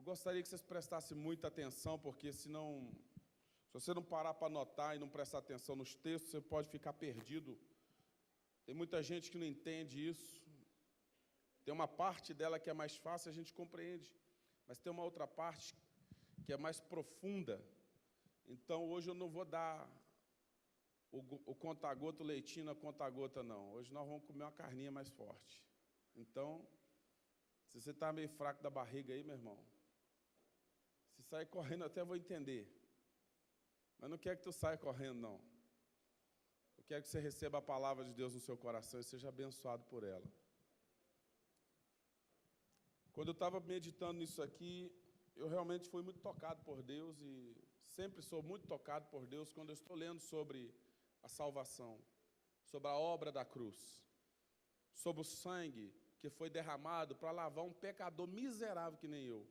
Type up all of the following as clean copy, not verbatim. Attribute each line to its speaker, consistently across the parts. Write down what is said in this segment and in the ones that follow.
Speaker 1: gostaria que vocês prestassem muita atenção, porque senão, se você não parar para anotar e não prestar atenção nos textos, você pode ficar perdido. Tem muita gente que não entende isso. Tem uma parte dela que é mais fácil, a gente compreende, mas tem uma outra parte que é mais profunda. Então, hoje eu não vou dar o conta-gota, o leitinho na conta-gota, não. Hoje nós vamos comer uma carninha mais forte. Então, se você está meio fraco da barriga aí, meu irmão, se sair correndo, eu até vou entender. Mas não quero que tu saia correndo, não. Eu quero que você receba a palavra de Deus no seu coração e seja abençoado por ela. Quando eu estava meditando nisso aqui, eu realmente fui muito tocado por Deus e sempre sou muito tocado por Deus quando eu estou lendo sobre a salvação, sobre a obra da cruz, sobre o sangue que foi derramado para lavar um pecador miserável que nem eu.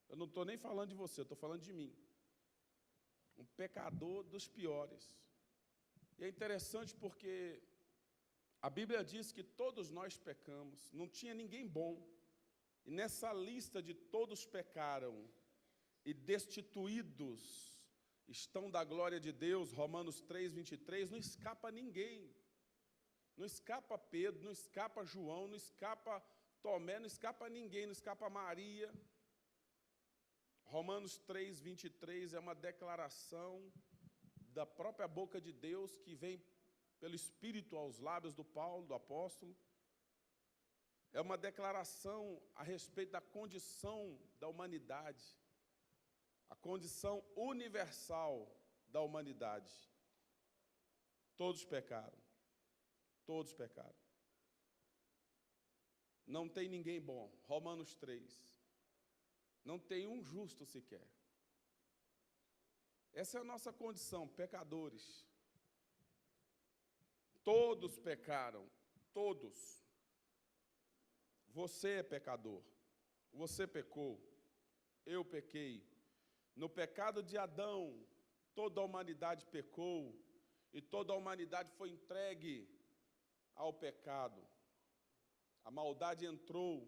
Speaker 1: Eu não estou nem falando de você, eu estou falando de mim. Um pecador dos piores. E é interessante porque a Bíblia diz que todos nós pecamos, não tinha ninguém bom. E nessa lista de todos pecaram e destituídos estão da glória de Deus, Romanos 3:23, não escapa ninguém. Não escapa Pedro, não escapa João, não escapa Tomé, não escapa ninguém, não escapa Maria. Romanos 3:23 é uma declaração da própria boca de Deus que vem pelo Espírito aos lábios do Paulo, do apóstolo. É uma declaração a respeito da condição da humanidade, a condição universal da humanidade. Todos pecaram. Todos pecaram. Não tem ninguém bom. Romanos 3. Não tem um justo sequer. Essa é a nossa condição, pecadores. Todos pecaram. Todos. Você é pecador, você pecou, eu pequei. No pecado de Adão, toda a humanidade pecou e toda a humanidade foi entregue ao pecado. A maldade entrou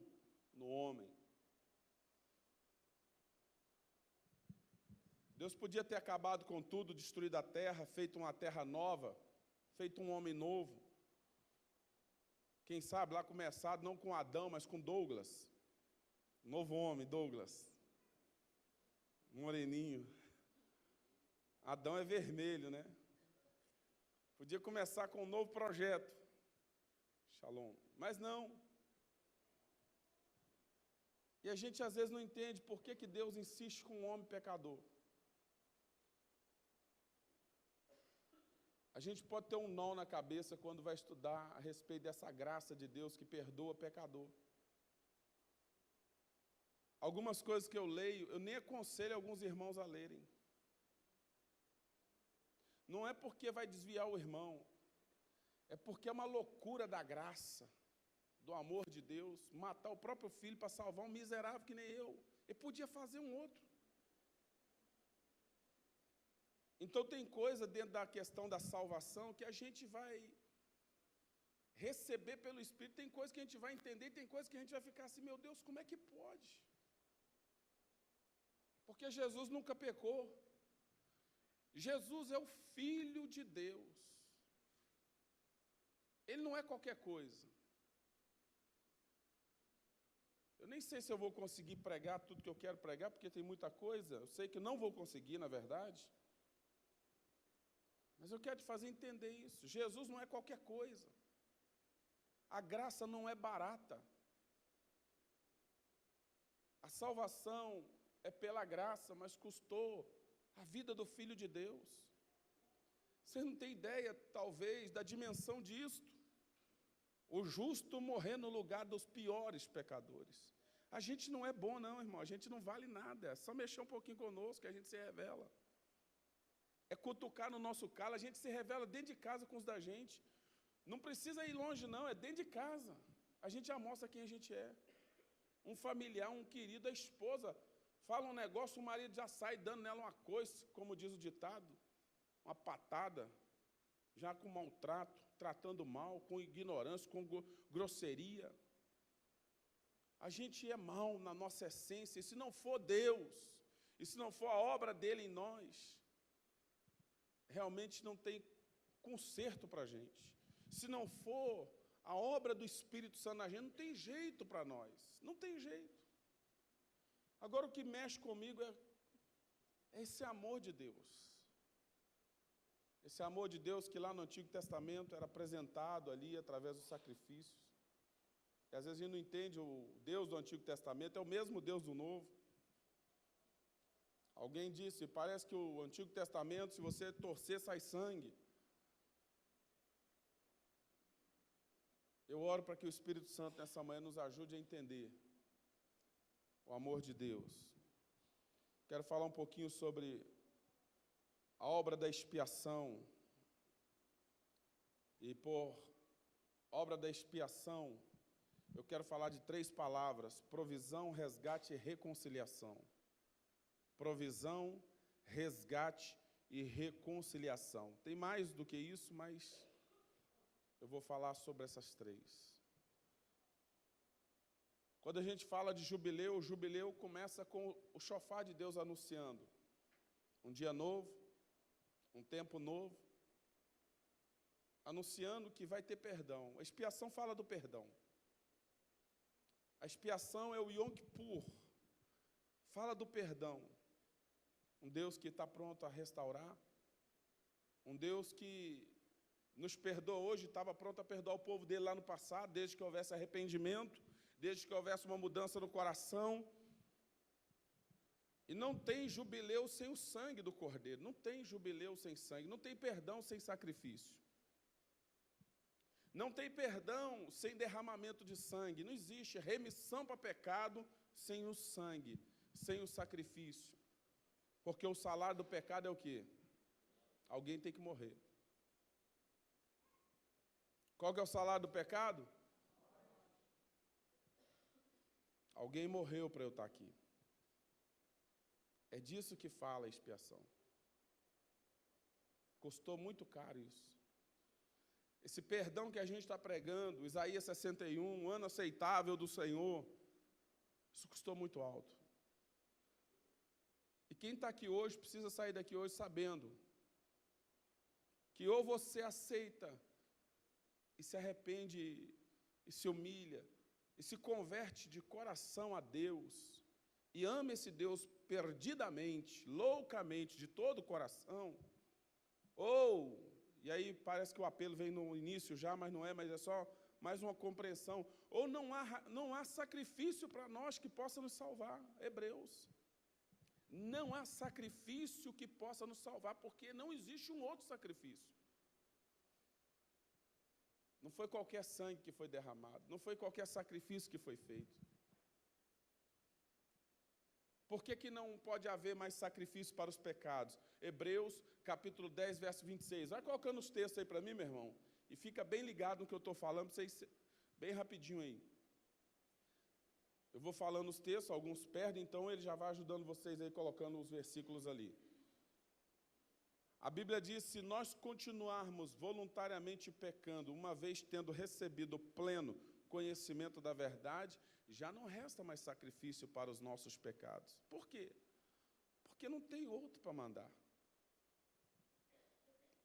Speaker 1: no homem. Deus podia ter acabado com tudo, destruído a terra, feito uma terra nova, feito um homem novo. Quem sabe lá começado não com Adão, mas com Douglas. Novo homem, Douglas. Moreninho. Adão é vermelho, né? Podia começar com um novo projeto. Shalom. Mas não. E a gente às vezes não entende por que Deus insiste com um homem pecador. A gente pode ter um nó na cabeça quando vai estudar a respeito dessa graça de Deus que perdoa pecador. Algumas coisas que eu leio, eu nem aconselho alguns irmãos a lerem. Não é porque vai desviar o irmão, é porque é uma loucura da graça, do amor de Deus, matar o próprio filho para salvar um miserável que nem eu. Ele podia fazer um outro. Então tem coisa dentro da questão da salvação que a gente vai receber pelo Espírito, tem coisa que a gente vai entender, tem coisa que a gente vai ficar assim, meu Deus, como é que pode? Porque Jesus nunca pecou. Jesus é o Filho de Deus. Ele não é qualquer coisa. Eu nem sei se eu vou conseguir pregar tudo que eu quero pregar, porque tem muita coisa, eu sei que não vou conseguir, na verdade. Mas eu quero te fazer entender isso. Jesus não é qualquer coisa. A graça não é barata. A salvação é pela graça, mas custou a vida do Filho de Deus. Você não tem ideia, talvez, da dimensão disto. O justo morrer no lugar dos piores pecadores. A gente não é bom, não, irmão. A gente não vale nada. É só mexer um pouquinho conosco que a gente se revela. É cutucar no nosso calo, a gente se revela dentro de casa com os da gente. Não precisa ir longe, não, é dentro de casa. A gente já mostra quem a gente é. Um familiar, um querido, a esposa fala um negócio, o marido já sai dando nela uma coice, como diz o ditado, uma patada, já com maltrato, tratando mal, com ignorância, com grosseria. a gente é mau na nossa essência, e se não for Deus, e se não for a obra dele em nós, realmente não tem conserto para a gente. Se não for a obra do Espírito Santo na gente, não tem jeito para nós, não tem jeito. Agora, o que mexe comigo é esse amor de Deus. Esse amor de Deus que lá no Antigo Testamento era apresentado ali através dos sacrifícios. E às vezes a gente não entende, o Deus do Antigo Testamento é o mesmo Deus do Novo. Alguém disse, parece que o Antigo Testamento, se você torcer, sai sangue. Eu oro para que o Espírito Santo nessa manhã nos ajude a entender o amor de Deus. Quero falar um pouquinho sobre a obra da expiação. E por obra da expiação, eu quero falar de 3 palavras: provisão, resgate e reconciliação. Provisão, resgate e reconciliação. Tem mais do que isso, mas eu vou falar sobre essas 3. Quando a gente fala de jubileu, o jubileu começa com o chofar de Deus anunciando um dia novo, um tempo novo, anunciando que vai ter perdão. A expiação fala do perdão. A expiação é o Yom Kippur, fala do perdão. Um Deus que está pronto a restaurar, um Deus que nos perdoa hoje, estava pronto a perdoar o povo dele lá no passado, desde que houvesse arrependimento, desde que houvesse uma mudança no coração. E não tem jubileu sem o sangue do Cordeiro, não tem jubileu sem sangue, não tem perdão sem sacrifício. Não tem perdão sem derramamento de sangue, não existe remissão para pecado sem o sangue, sem o sacrifício. Porque o salário do pecado é o quê? Alguém tem que morrer. Qual que é o salário do pecado? Alguém morreu para eu estar aqui. É disso que fala a expiação. Custou muito caro isso. Esse perdão que a gente está pregando, Isaías 61, um ano aceitável do Senhor, isso custou muito alto. E quem está aqui hoje precisa sair daqui hoje sabendo que ou você aceita e se arrepende e se humilha e se converte de coração a Deus e ama esse Deus perdidamente, loucamente, de todo o coração, ou, e aí parece que o apelo vem no início já, mas não é, mas é só mais uma compreensão, ou não há sacrifício para nós que possa nos salvar, Hebreus. Não há sacrifício que possa nos salvar, porque não existe um outro sacrifício. Não foi qualquer sangue que foi derramado, não foi qualquer sacrifício que foi feito. Por que não pode haver mais sacrifício para os pecados? Hebreus, capítulo 10, verso 26. Vai colocando os textos aí para mim, meu irmão, e fica bem ligado no que eu estou falando, para vocês, bem rapidinho aí. Eu vou falando os textos, alguns perdem, então ele já vai ajudando vocês aí, colocando os versículos ali. A Bíblia diz, se nós continuarmos voluntariamente pecando, uma vez tendo recebido pleno conhecimento da verdade, já não resta mais sacrifício para os nossos pecados. Por quê? Porque não tem outro para mandar.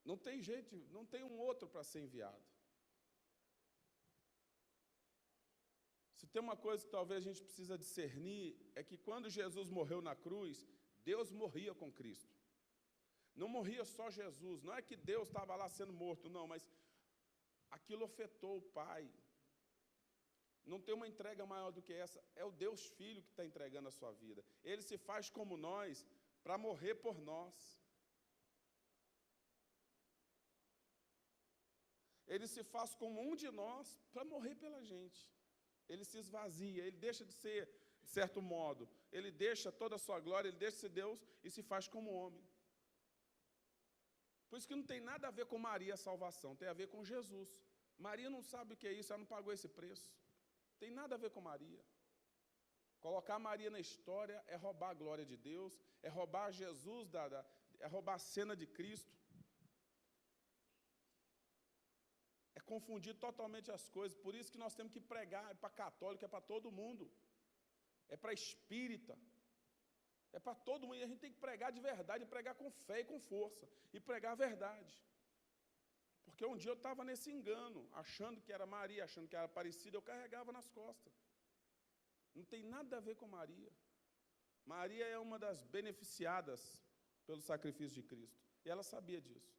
Speaker 1: Não tem jeito, não tem um outro para ser enviado. Se tem uma coisa que talvez a gente precisa discernir, é que quando Jesus morreu na cruz, Deus morria com Cristo. Não morria só Jesus, não é que Deus estava lá sendo morto, não, mas aquilo afetou o Pai. Não tem uma entrega maior do que essa, é o Deus Filho que está entregando a sua vida. Ele se faz como nós, para morrer por nós. Ele se faz como um de nós, para morrer pela gente. Ele se esvazia, ele deixa de ser, de certo modo, ele deixa toda a sua glória, ele deixa de ser Deus e se faz como homem. Por isso que não tem nada a ver com Maria a salvação, tem a ver com Jesus. Maria não sabe o que é isso, ela não pagou esse preço. Tem nada a ver com Maria. Colocar Maria na história é roubar a glória de Deus, é roubar Jesus, é roubar a cena de Cristo. É confundir totalmente as coisas. Por isso que nós temos que pregar, é para católico, é para todo mundo, é para espírita, é para todo mundo. E a gente tem que pregar de verdade, pregar com fé e com força, e pregar a verdade. Porque um dia eu estava nesse engano, achando que era Maria, achando que era Aparecida, eu carregava nas costas. Não tem nada a ver com Maria. Maria é uma das beneficiadas pelo sacrifício de Cristo, e ela sabia disso.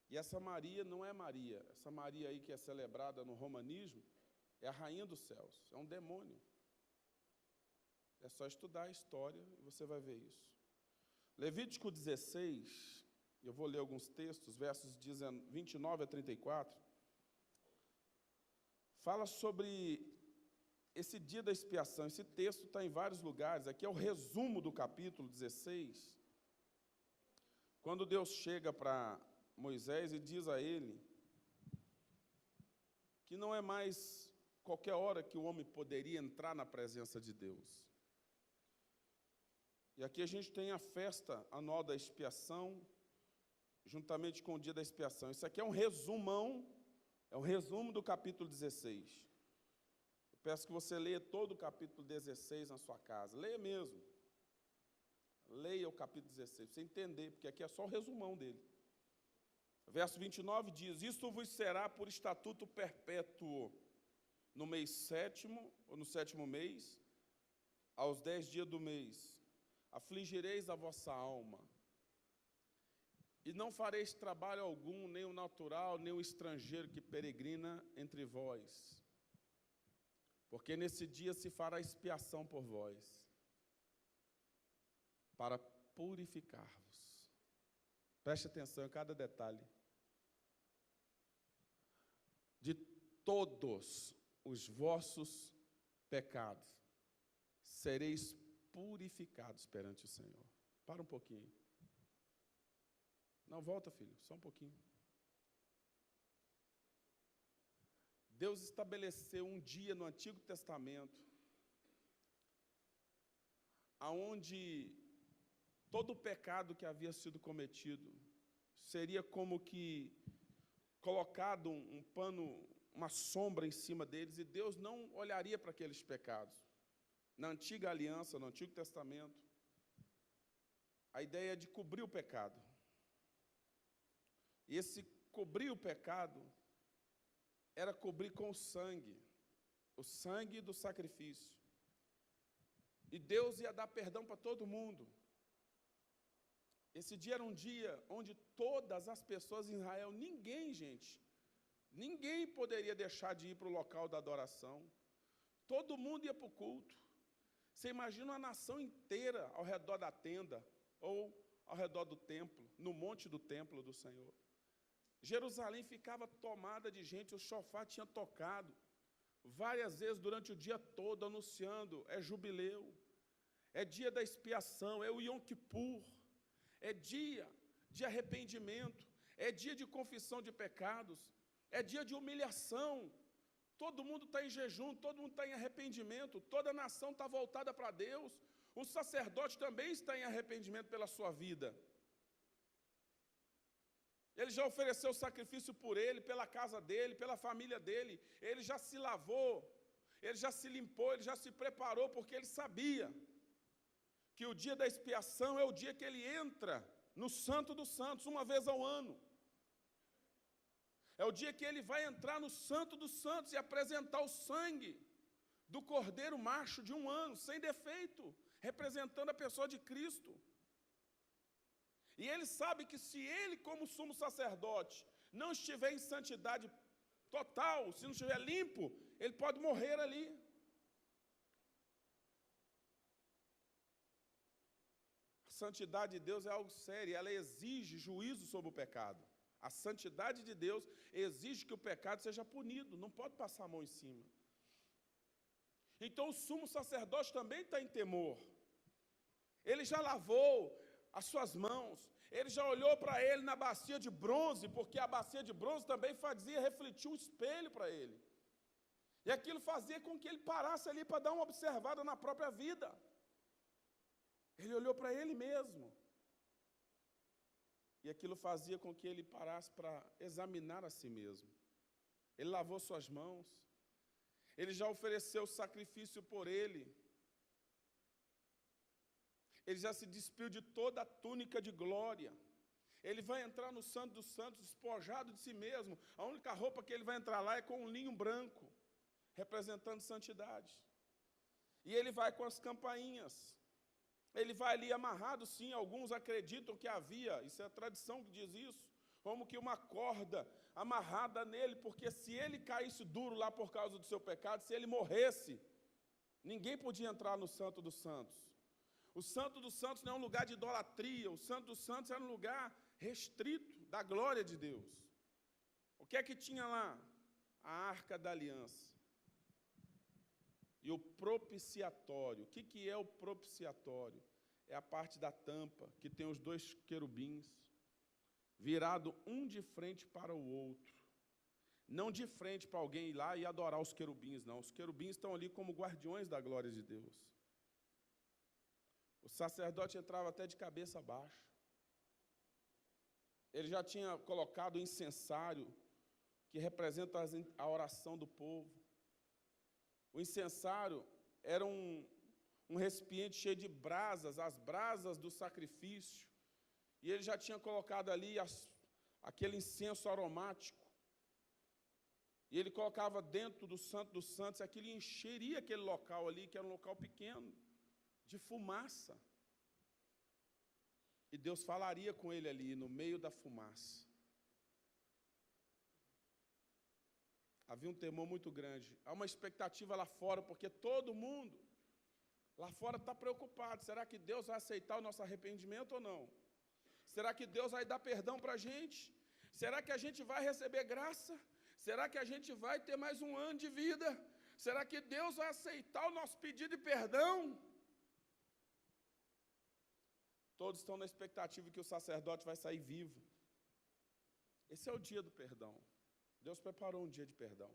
Speaker 1: E essa Maria não é Maria, essa Maria aí que é celebrada no romanismo, é a rainha dos céus, é um demônio. É só estudar a história e você vai ver isso. Levítico 16, eu vou ler alguns textos, versos 29 a 34, fala sobre esse dia da expiação. Esse texto está em vários lugares, aqui é o resumo do capítulo 16, quando Deus chega para Moisés e diz a ele que não é mais qualquer hora que o homem poderia entrar na presença de Deus. E aqui a gente tem a festa anual da expiação, juntamente com o dia da expiação. Isso aqui é um resumão, é um resumo do capítulo 16. Eu peço que você leia todo o capítulo 16 na sua casa. Leia mesmo. Leia o capítulo 16, para você entender, porque aqui é só o resumão dele. Verso 29 diz: isto vos será por estatuto perpétuo no mês sétimo, ou no sétimo mês, aos 10 dias do mês, afligireis a vossa alma, e não fareis trabalho algum, nem o natural, nem o estrangeiro que peregrina entre vós, porque nesse dia se fará expiação por vós, para purificar-vos. Preste atenção em cada detalhe. De todos os vossos pecados sereis purificados perante o Senhor. Para um pouquinho. Não, volta, filho, só um pouquinho. Deus estabeleceu um dia no Antigo Testamento aonde todo o pecado que havia sido cometido seria como que colocado um pano, uma sombra em cima deles, e Deus não olharia para aqueles pecados. Na antiga aliança, no Antigo Testamento, a ideia é de cobrir o pecado. E esse cobrir o pecado era cobrir com o sangue do sacrifício. E Deus ia dar perdão para todo mundo. Esse dia era um dia onde todas as pessoas em Israel, ninguém poderia deixar de ir para o local da adoração. Todo mundo ia para o culto. Você imagina uma nação inteira ao redor da tenda, ou ao redor do templo, no monte do templo do Senhor. Jerusalém ficava tomada de gente, o chofar tinha tocado várias vezes durante o dia todo, anunciando: é jubileu, é dia da expiação, é o Yom Kippur, é dia de arrependimento, é dia de confissão de pecados, é dia de humilhação. Todo mundo está em jejum, todo mundo está em arrependimento, toda a nação está voltada para Deus. O sacerdote também está em arrependimento pela sua vida. Ele já ofereceu sacrifício por ele, pela casa dele, pela família dele. Ele já se lavou, ele já se limpou, ele já se preparou, porque ele sabia que o dia da expiação é o dia que ele entra no Santo dos Santos, uma vez ao ano. É o dia que ele vai entrar no Santo dos Santos e apresentar o sangue do cordeiro macho de 1 ano, sem defeito, representando a pessoa de Cristo. E ele sabe que se ele, como sumo sacerdote, não estiver em santidade total, se não estiver limpo, ele pode morrer ali. A santidade de Deus é algo sério, ela exige juízo sobre o pecado. A santidade de Deus exige que o pecado seja punido, não pode passar a mão em cima. Então o sumo sacerdote também está em temor. Ele já lavou as suas mãos, ele já olhou para ele na bacia de bronze, porque a bacia de bronze também fazia refletir um espelho para ele. E aquilo fazia com que ele parasse ali para dar uma observada na própria vida. Ele olhou para ele mesmo. E aquilo fazia com que ele parasse para examinar a si mesmo. Ele lavou suas mãos. Ele já ofereceu sacrifício por ele. Ele já se despiu de toda a túnica de glória. Ele vai entrar no Santo dos Santos despojado de si mesmo. A única roupa que ele vai entrar lá é com um linho branco, representando santidade. E ele vai com as campainhas. Ele vai ali amarrado, sim, alguns acreditam que havia, isso é a tradição que diz isso, como que uma corda amarrada nele, porque se ele caísse duro lá por causa do seu pecado, se ele morresse, ninguém podia entrar no Santo dos Santos. O Santo dos Santos não é um lugar de idolatria, o Santo dos Santos era um lugar restrito da glória de Deus. O que é que tinha lá? A Arca da Aliança. E o propiciatório. O que é o propiciatório? É a parte da tampa, que tem os dois querubins, virado um de frente para o outro. Não de frente para alguém ir lá e adorar os querubins, não. Os querubins estão ali como guardiões da glória de Deus. O sacerdote entrava até de cabeça baixa. Ele já tinha colocado o incensário, que representa a oração do povo. O incensário era um recipiente cheio de brasas, as brasas do sacrifício. E ele já tinha colocado ali aquele incenso aromático. E ele colocava dentro do Santo dos Santos, aquilo encheria aquele local ali, que era um local pequeno, de fumaça. E Deus falaria com ele ali, no meio da fumaça. Havia um temor muito grande. Há uma expectativa lá fora, porque todo mundo lá fora está preocupado. Será que Deus vai aceitar o nosso arrependimento ou não? Será que Deus vai dar perdão para a gente? Será que a gente vai receber graça? Será que a gente vai ter mais um ano de vida? Será que Deus vai aceitar o nosso pedido de perdão? Todos estão na expectativa que o sacerdote vai sair vivo. Esse é o dia do perdão. Deus preparou um dia de perdão.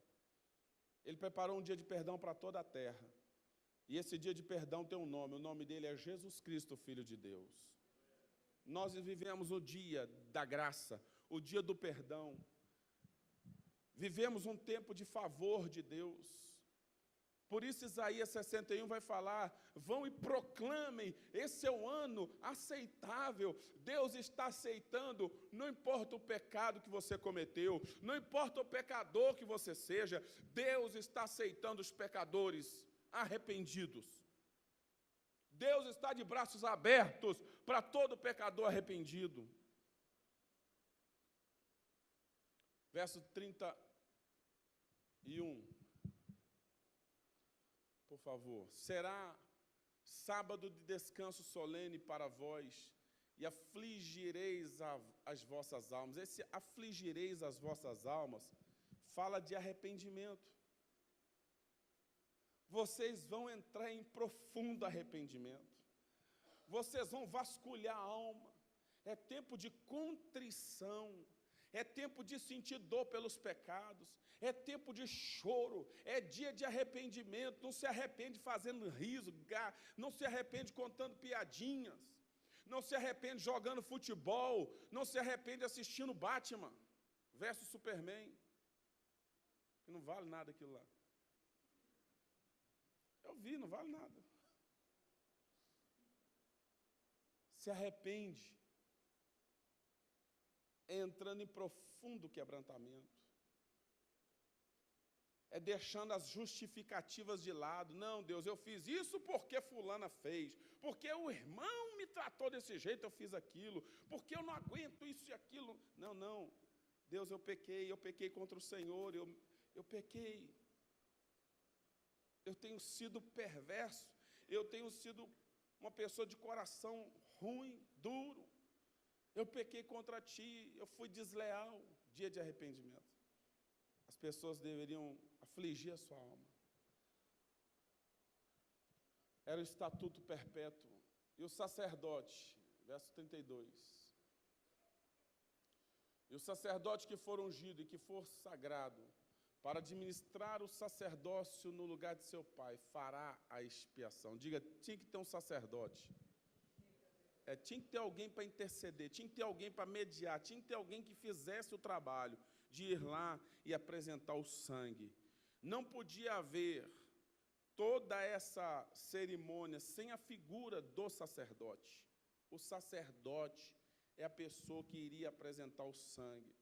Speaker 1: Ele preparou um dia de perdão para toda a terra. E esse dia de perdão tem um nome. O nome dele é Jesus Cristo, Filho de Deus. Nós vivemos o dia da graça, o dia do perdão. Vivemos um tempo de favor de Deus. Por isso Isaías 61 vai falar, vão e proclamem, esse é o ano aceitável, Deus está aceitando, não importa o pecado que você cometeu, não importa o pecador que você seja, Deus está aceitando os pecadores arrependidos. Deus está de braços abertos para todo pecador arrependido. Verso 31. Por favor. Será sábado de descanso solene para vós, e afligireis as vossas almas. Esse afligireis as vossas almas fala de arrependimento. Vocês vão entrar em profundo arrependimento. Vocês vão vasculhar a alma. É tempo de contrição. É tempo de sentir dor pelos pecados. É tempo de choro. É dia de arrependimento. Não se arrepende fazendo riso. Não se arrepende contando piadinhas. Não se arrepende jogando futebol. Não se arrepende assistindo Batman versus Superman. Que não vale nada aquilo lá. Eu vi, não vale nada. Se arrepende, entrando em profundo quebrantamento. É deixando as justificativas de lado. Não, Deus, eu fiz isso porque fulana fez. Porque o irmão me tratou desse jeito, eu fiz aquilo. Porque eu não aguento isso e aquilo. Não, não. Deus, eu pequei contra o Senhor, eu pequei. Eu tenho sido perverso, eu tenho sido uma pessoa de coração ruim, duro. Eu pequei contra ti, eu fui desleal. Dia de arrependimento. As pessoas deveriam afligir a sua alma. Era o estatuto perpétuo. E o sacerdote, verso 32. E o sacerdote que for ungido e que for sagrado, para administrar o sacerdócio no lugar de seu pai, fará a expiação. Diga, tinha que ter um sacerdote. Tinha que ter alguém para interceder, tinha que ter alguém para mediar, tinha que ter alguém que fizesse o trabalho. de ir lá e apresentar o sangue. Não podia haver toda essa cerimônia sem a figura do sacerdote. O sacerdote é a pessoa que iria apresentar o sangue.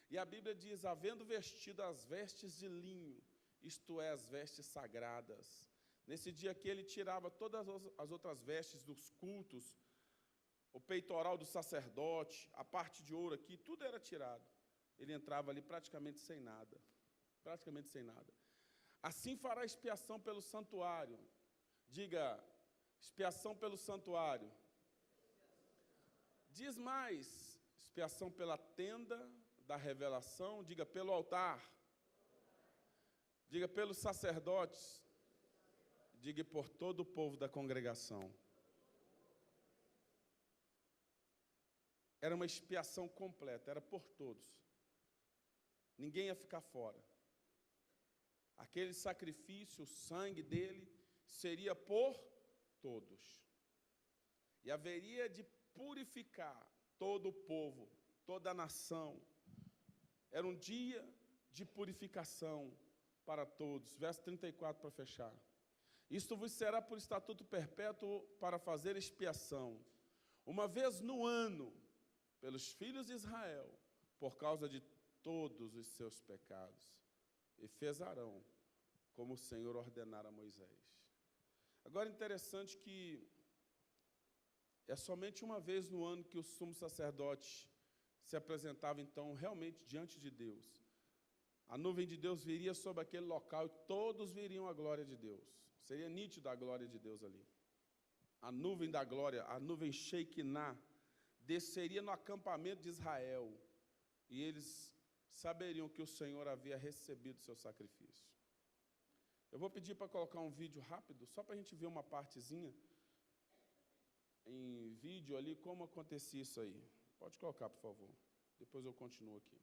Speaker 1: E a Bíblia diz, havendo vestido as vestes de linho, isto é, as vestes sagradas. Nesse dia aqui ele tirava todas as outras vestes dos cultos, o peitoral do sacerdote, a parte de ouro aqui, tudo era tirado. Ele entrava ali praticamente sem nada. Praticamente sem nada. Assim fará expiação pelo santuário. Diga, expiação pelo santuário. Diz mais, expiação pela tenda da revelação. Diga, pelo altar. Diga, pelos sacerdotes. Diga, por todo o povo da congregação. Era uma expiação completa, era por todos. Ninguém ia ficar fora. Aquele sacrifício, o sangue dele, seria por todos. E haveria de purificar todo o povo, toda a nação. Era um dia de purificação para todos. Verso 34 para fechar. Isto vos será por estatuto perpétuo para fazer expiação, uma vez no ano, pelos filhos de Israel, por causa de todos os seus pecados. E fez Arão, como o Senhor ordenara a Moisés. Agora, interessante que é somente uma vez no ano que o sumo sacerdote se apresentava, então, realmente diante de Deus. A nuvem de Deus viria sobre aquele local e todos viriam a glória de Deus. Seria nítido a glória de Deus ali. A nuvem da glória, a nuvem Shekinah, desceria no acampamento de Israel. E eles saberiam que o Senhor havia recebido o seu sacrifício. Eu vou pedir para colocar um vídeo rápido, só para a gente ver uma partezinha em vídeo ali, como acontecia isso aí. Pode colocar, por favor. Depois eu continuo aqui.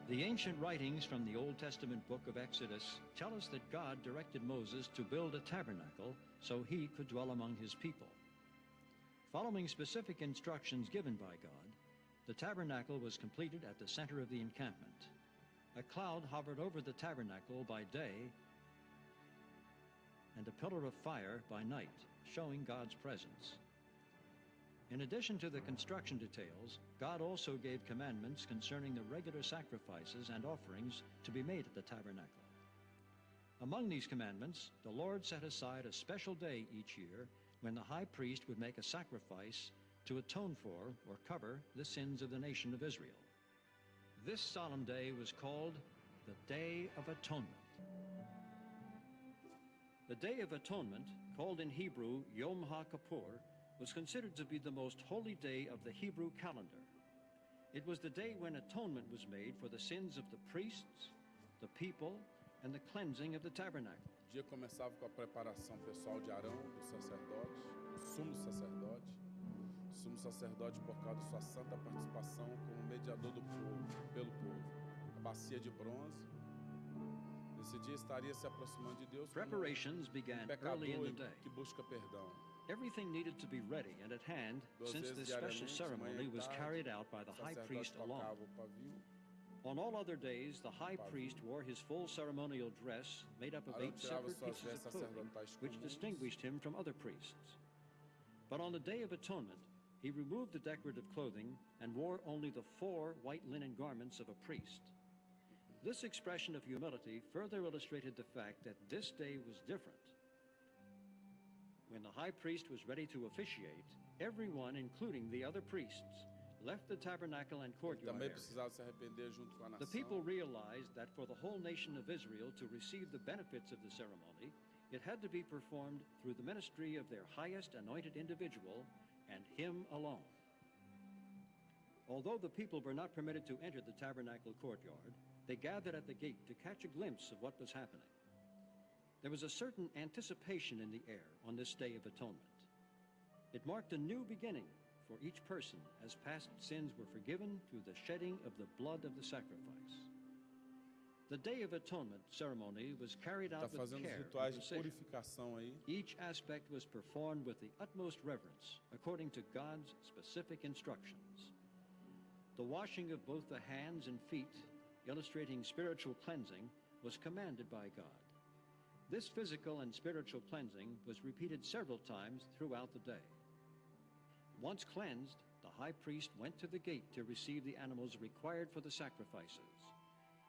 Speaker 2: The ancient writings from the Old Testament book of Exodus tell us that God directed Moses to build a tabernacle so he could dwell among his people. Following specific instructions given by God, the tabernacle was completed at the center of the encampment. A cloud hovered over the tabernacle by day and a pillar of fire by night, showing God's presence. In addition to the construction details, God also gave commandments concerning the regular sacrifices and offerings to be made at the tabernacle. Among these commandments, the Lord set aside a special day each year when the high priest would make a sacrifice to atone for or cover the sins of the nation of Israel. This solemn day was called the Day of Atonement. The Day of Atonement, called in Hebrew Yom HaKippur, was considered to be the most holy day of the Hebrew calendar. It was the day when atonement was made for the sins of the priests, the people, and the cleansing of the tabernacle.
Speaker 1: O dia começava com a preparação pessoal de Arão, do sacerdote, do sumo sacerdote. O sumo sacerdote, por causa de sua santa participação como mediador do povo, pelo povo. A bacia de bronze. Nesse dia estaria se aproximando de Deus como
Speaker 2: Preparations began early in the day.
Speaker 1: que busca perdão.
Speaker 2: Everything needed to be ready and at hand, since this special ceremony was carried out by the high priest alone. On all other days, the high priest wore his full ceremonial dress made up of 8 separate pieces of clothing, which distinguished him from other priests. But on the Day of Atonement, he removed the decorative clothing and wore only the 4 white linen garments of a priest. This expression of humility further illustrated the fact that this day was different. When the high priest was ready to officiate, everyone, including the other priests, left the tabernacle and courtyard
Speaker 1: também
Speaker 2: area.
Speaker 1: precisava se arrepender junto com a
Speaker 2: The
Speaker 1: nação.
Speaker 2: people realized that for the whole nation of Israel to receive the benefits of the ceremony, it had to be performed through the ministry of their highest anointed individual and him alone. Although the people were not permitted to enter the tabernacle courtyard, they gathered at the gate to catch a glimpse of what was happening. There was a certain anticipation in the air on this Day of Atonement. It marked a new beginning for each person as past sins were forgiven through the shedding of the blood of the sacrifice. The Day of Atonement ceremony was carried out with
Speaker 1: fazendo os
Speaker 2: care
Speaker 1: rituais
Speaker 2: and
Speaker 1: de
Speaker 2: precision.
Speaker 1: purificação aí.
Speaker 2: Each aspect was performed with the utmost reverence, according to God's specific instructions. The washing of both the hands and feet, illustrating spiritual cleansing, was commanded by God. This physical and spiritual cleansing was repeated several times throughout the day. Once cleansed, the high priest went to the gate to receive the animals required for the sacrifices: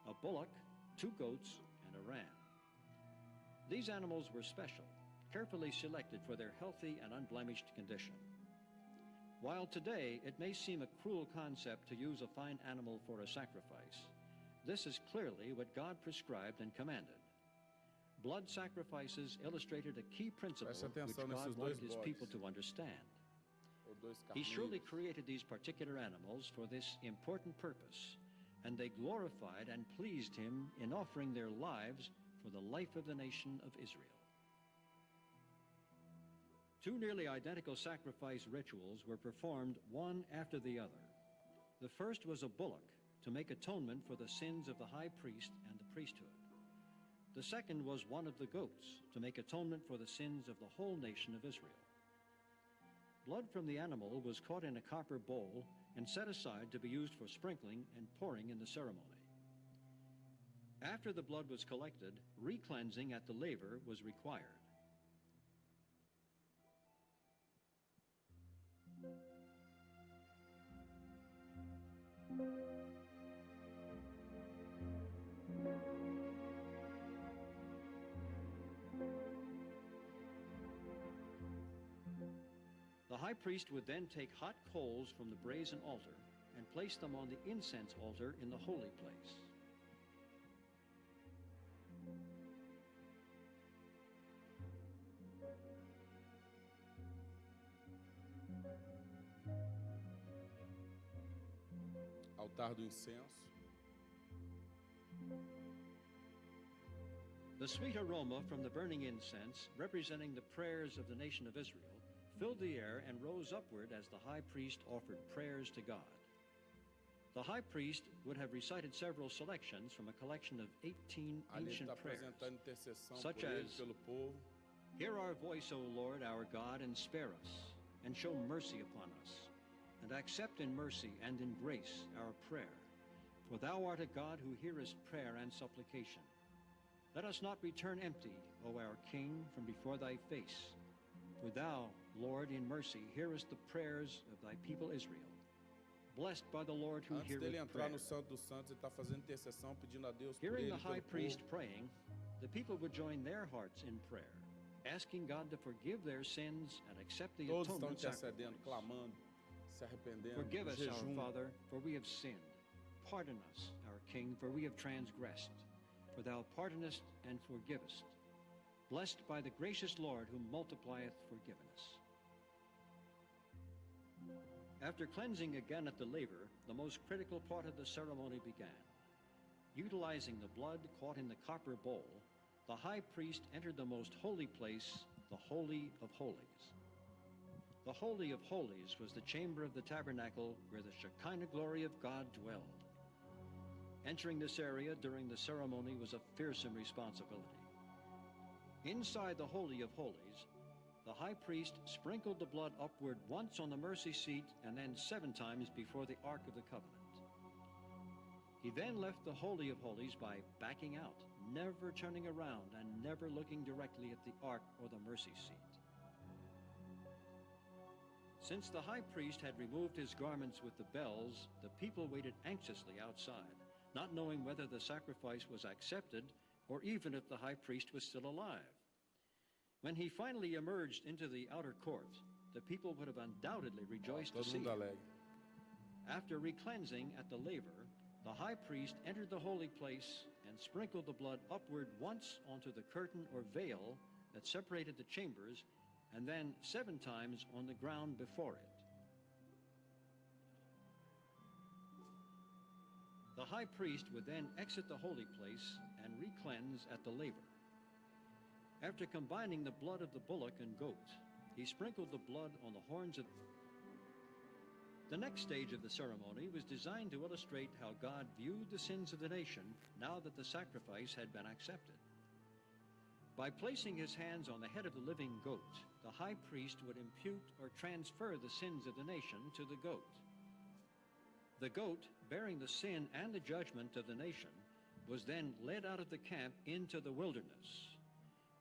Speaker 2: a bullock, 2 goats, and a ram. These animals were special, carefully selected for their healthy and unblemished condition. While today it may seem a cruel concept to use a fine animal for a sacrifice, this is clearly what God prescribed and commanded. Blood sacrifices illustrated a key principle which God wanted his people to understand. He surely created these particular animals for this important purpose, and they glorified and pleased him in offering their lives for the life of the nation of Israel. 2 nearly identical sacrifice rituals were performed one after the other. The first was a bullock to make atonement for the sins of the high priest and the priesthood. The second was one of the goats to make atonement for the sins of the whole nation of Israel. Blood from the animal was caught in a copper bowl and set aside to be used for sprinkling and pouring in the ceremony. After the blood was collected, re-cleansing at the laver was required. The high priest would then take hot coals from the brazen altar and place them on the incense altar in the holy place.
Speaker 1: Altar do incenso.
Speaker 2: The sweet aroma from the burning incense, representing the prayers of the nation of Israel, filled the air and rose upward as the high priest offered prayers to God. The high priest would have recited several selections from a collection of 18 ancient prayers, such as, "Hear our voice, O Lord, our God, and spare us, and show mercy upon us, and accept in mercy and in grace our prayer. For thou art a God who hearest prayer and supplication. Let us not return empty, O our King, from before thy face. For thou, Lord, in mercy, hearest the prayers of thy people Israel. Blessed by the Lord who heareth prayer."
Speaker 1: Entrar no Santo dos Santos, ele está fazendo intercessão, pedindo a Deus por
Speaker 2: Hearing
Speaker 1: ele,
Speaker 2: the high
Speaker 1: pelo
Speaker 2: priest
Speaker 1: povo.
Speaker 2: praying, the people would join their hearts in prayer, asking God to forgive their sins and accept the
Speaker 1: Todos estão
Speaker 2: atonement
Speaker 1: intercedendo,
Speaker 2: sacrifice.
Speaker 1: clamando, se arrependendo,
Speaker 2: Forgive us, our
Speaker 1: jejum.
Speaker 2: Father, for we have sinned. Pardon us, our King, for we have transgressed. For thou pardonest and forgivest. Blessed by the gracious Lord who multiplieth forgiveness. After cleansing again at the laver, the most critical part of the ceremony began. Utilizing the blood caught in the copper bowl, the high priest entered the most holy place, the Holy of Holies. The Holy of Holies was the chamber of the tabernacle where the Shekinah glory of God dwelled. Entering this area during the ceremony was a fearsome responsibility. Inside the Holy of Holies, the high priest sprinkled the blood upward once on the mercy seat and then 7 times before the Ark of the Covenant. He then left the Holy of Holies by backing out, never turning around and never looking directly at the Ark or the mercy seat. Since the high priest had removed his garments with the bells, the people waited anxiously outside, not knowing whether the sacrifice was accepted or even if the high priest was still alive. When he finally emerged into the outer court, the people would have undoubtedly rejoiced to see him. After recleansing at the laver, the high priest entered the holy place and sprinkled the blood upward once onto the curtain or veil that separated the chambers, and then 7 times on the ground before it. The high priest would then exit the holy place and re-cleanse at the laver. After combining the blood of the bullock and goat, he sprinkled the blood on the horns of... The next stage of the ceremony was designed to illustrate how God viewed the sins of the nation now that the sacrifice had been accepted. By placing his hands on the head of the living goat, the high priest would impute or transfer the sins of the nation to the goat. The goat, bearing the sin and the judgment of the nation, was then led out of the camp into the wilderness.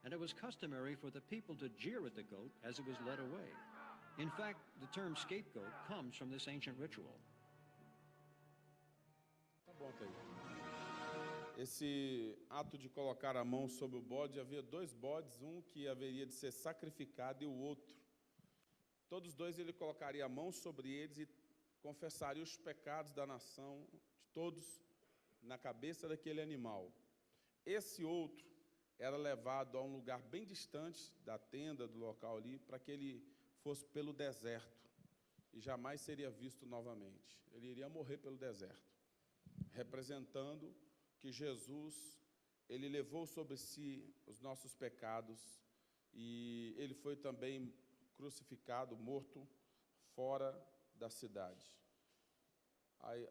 Speaker 2: And it was customary for the people to jeer at the goat as it was led away. In fact, the term scapegoat comes from this ancient ritual.
Speaker 1: Tá bom, tá aí. Esse ato de colocar a mão sobre o bode, havia 2 bodes, um que haveria de ser sacrificado e o outro. Todos 2 ele colocaria a mão sobre eles e confessaria os pecados da nação, de todos, na cabeça daquele animal. Esse outro era levado a um lugar bem distante da tenda, do local ali, para que ele fosse pelo deserto e jamais seria visto novamente. Ele iria morrer pelo deserto, representando que Jesus, ele levou sobre si os nossos pecados e ele foi também crucificado, morto, fora da cidade.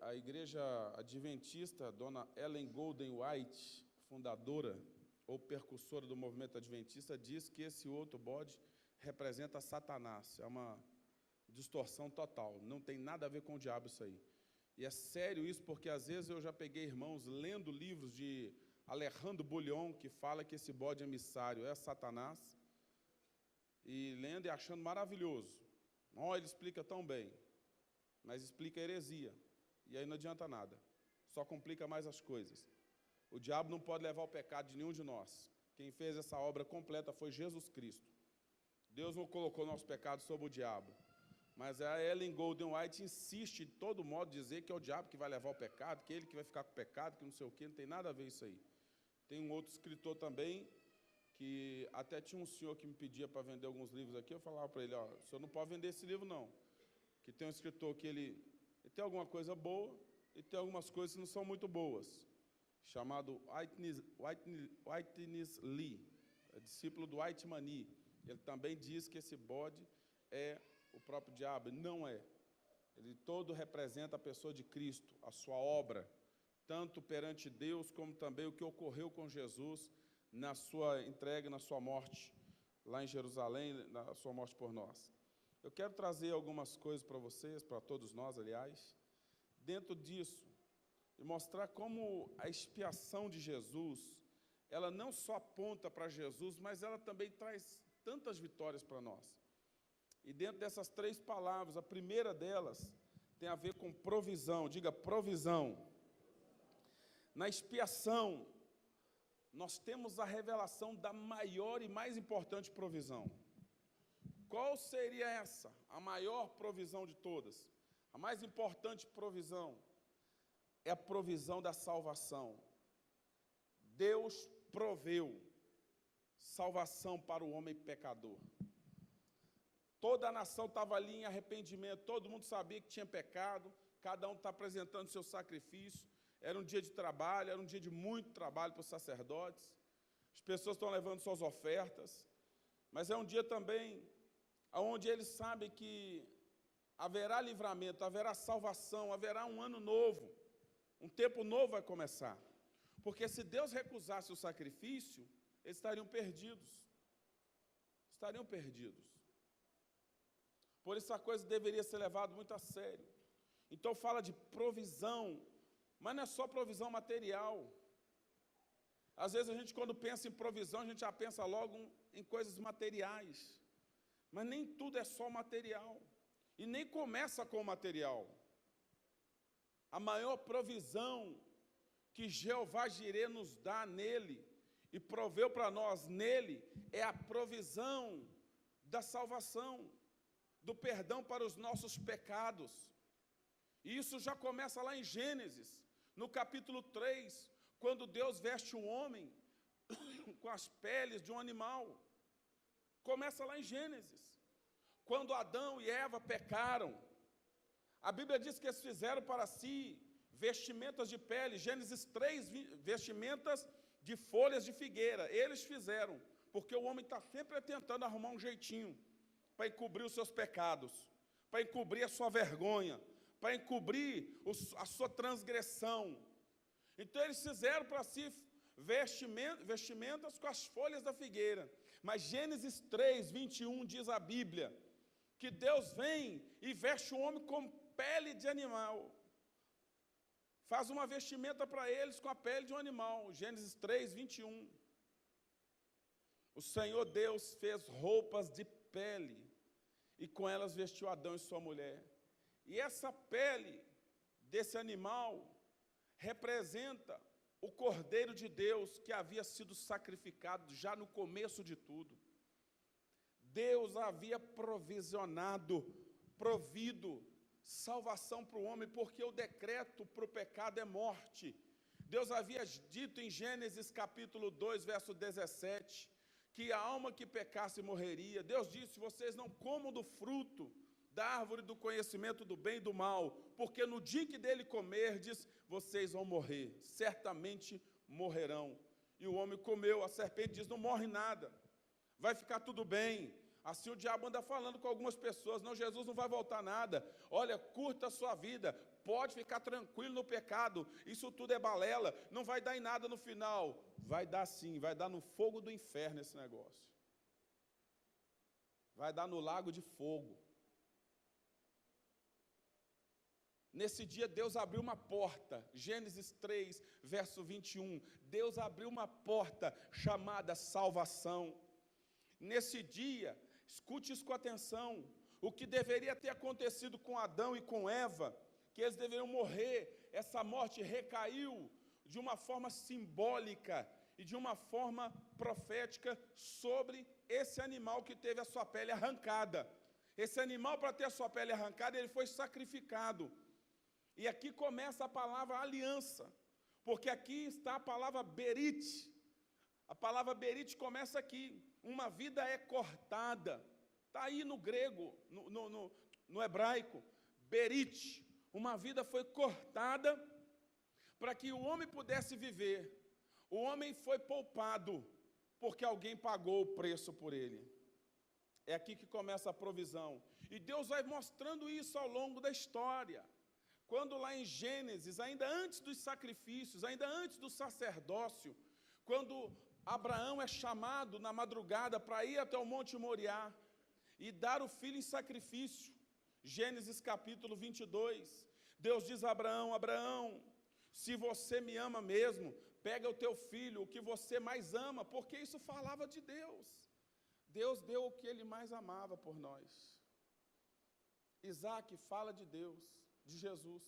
Speaker 1: A igreja adventista, dona Ellen Golden White, fundadora ou percussora do movimento adventista, diz que esse outro bode representa Satanás. É uma distorção total, não tem nada a ver com o diabo isso aí. E é sério isso, porque às vezes eu já peguei irmãos lendo livros de Alejandro Bullion, que fala que esse bode emissário é Satanás, e lendo e achando maravilhoso. Ele explica tão bem, mas explica heresia, e aí não adianta nada, só complica mais as coisas. O diabo não pode levar o pecado de nenhum de nós. Quem fez essa obra completa foi Jesus Cristo. Deus não colocou nosso pecado sobre o diabo. Mas a Ellen Golden White insiste de todo modo dizer que é o diabo que vai levar o pecado, que ele que vai ficar com o pecado, que não sei o quê, não tem nada a ver isso aí. Tem um outro escritor também, que até tinha um senhor que me pedia para vender alguns livros aqui, eu falava para ele, o senhor não pode vender esse livro não, que tem um escritor que ele tem alguma coisa boa e tem algumas coisas que não são muito boas, chamado Whitney Lee, discípulo do White Mani. Ele também diz que esse bode é o próprio diabo. Não é. Ele todo representa a pessoa de Cristo, a sua obra, tanto perante Deus, como também o que ocorreu com Jesus na sua entrega, na sua morte, lá em Jerusalém, na sua morte por nós. Eu quero trazer algumas coisas para vocês, para todos nós, aliás, dentro disso, e mostrar como a expiação de Jesus, ela não só aponta para Jesus, mas ela também traz tantas vitórias para nós. E dentro dessas 3 palavras, a primeira delas tem a ver com provisão. Diga provisão. Na expiação, nós temos a revelação da maior e mais importante provisão. Qual seria essa? A maior provisão de todas. A mais importante provisão é a provisão da salvação. Deus proveu salvação para o homem pecador. Toda a nação estava ali em arrependimento, todo mundo sabia que tinha pecado, cada um está apresentando seu sacrifício. Era um dia de trabalho, era um dia de muito trabalho para os sacerdotes. As pessoas estão levando suas ofertas, mas é um dia também onde eles sabem que haverá livramento, haverá salvação, haverá um ano novo, um tempo novo vai começar. Porque se Deus recusasse o sacrifício, eles estariam perdidos. Estariam perdidos. Por isso a coisa deveria ser levada muito a sério. Então fala de provisão, mas não é só provisão material. Às vezes a gente, quando pensa em provisão, a gente já pensa logo em coisas materiais. Mas nem tudo é só material. E nem começa com o material. A maior provisão que Jeová Jireh nos dá nele, e proveu para nós nele, é a provisão da salvação, do perdão para os nossos pecados. E isso já começa lá em Gênesis, no capítulo 3, quando Deus veste o homem com as peles de um animal. Começa lá em Gênesis. Quando Adão e Eva pecaram, a Bíblia diz que eles fizeram para si vestimentas de pele. Gênesis 3, vestimentas de folhas de figueira. Eles fizeram, porque o homem está sempre tentando arrumar um jeitinho para encobrir os seus pecados, para encobrir a sua vergonha, para encobrir a sua transgressão. Então eles fizeram para si vestimentas com as folhas da figueira. Mas Gênesis 3, 21 diz a Bíblia que Deus vem e veste o homem com pele de animal. Faz uma vestimenta para eles com a pele de um animal. Gênesis 3, 21. O Senhor Deus fez roupas de pele e com elas vestiu Adão e sua mulher. E essa pele desse animal representa o Cordeiro de Deus que havia sido sacrificado já no começo de tudo. Deus havia provido salvação para o homem, porque o decreto para o pecado é morte. Deus havia dito em Gênesis capítulo 2, verso 17, que a alma que pecasse morreria. Deus disse: vocês não comam do fruto da árvore do conhecimento do bem e do mal, porque no dia que dele comerdes, vocês vão morrer, certamente morrerão. E o homem comeu, a serpente diz: não morre nada, vai ficar tudo bem. Assim o diabo anda falando com algumas pessoas: não, Jesus não vai voltar nada, olha, curta a sua vida, pode ficar tranquilo no pecado, isso tudo é balela, não vai dar em nada no final. Vai dar sim, vai dar no fogo do inferno esse negócio, vai dar no lago de fogo. Nesse dia Deus abriu uma porta, Gênesis 3, verso 21, Deus abriu uma porta chamada salvação. Nesse dia, escute isso com atenção, o que deveria ter acontecido com Adão e com Eva, que eles deveriam morrer, essa morte recaiu de uma forma simbólica e de uma forma profética sobre esse animal que teve a sua pele arrancada. Esse animal, para ter a sua pele arrancada, ele foi sacrificado. E aqui começa a palavra aliança, porque aqui está a palavra berit. A palavra berit começa aqui. Uma vida é cortada. Está aí no grego, no hebraico. Berit. Uma vida foi cortada para que o homem pudesse viver. O homem foi poupado porque alguém pagou o preço por ele. É aqui que começa a provisão. E Deus vai mostrando isso ao longo da história. Quando lá em Gênesis, ainda antes dos sacrifícios, ainda antes do sacerdócio, quando Abraão é chamado na madrugada para ir até o Monte Moriá e dar o filho em sacrifício, Gênesis capítulo 22, Deus diz a Abraão: Abraão, se você me ama mesmo, pega o teu filho, o que você mais ama, porque isso falava de Deus. Deus deu o que ele mais amava por nós. Isaac fala de Deus, de Jesus.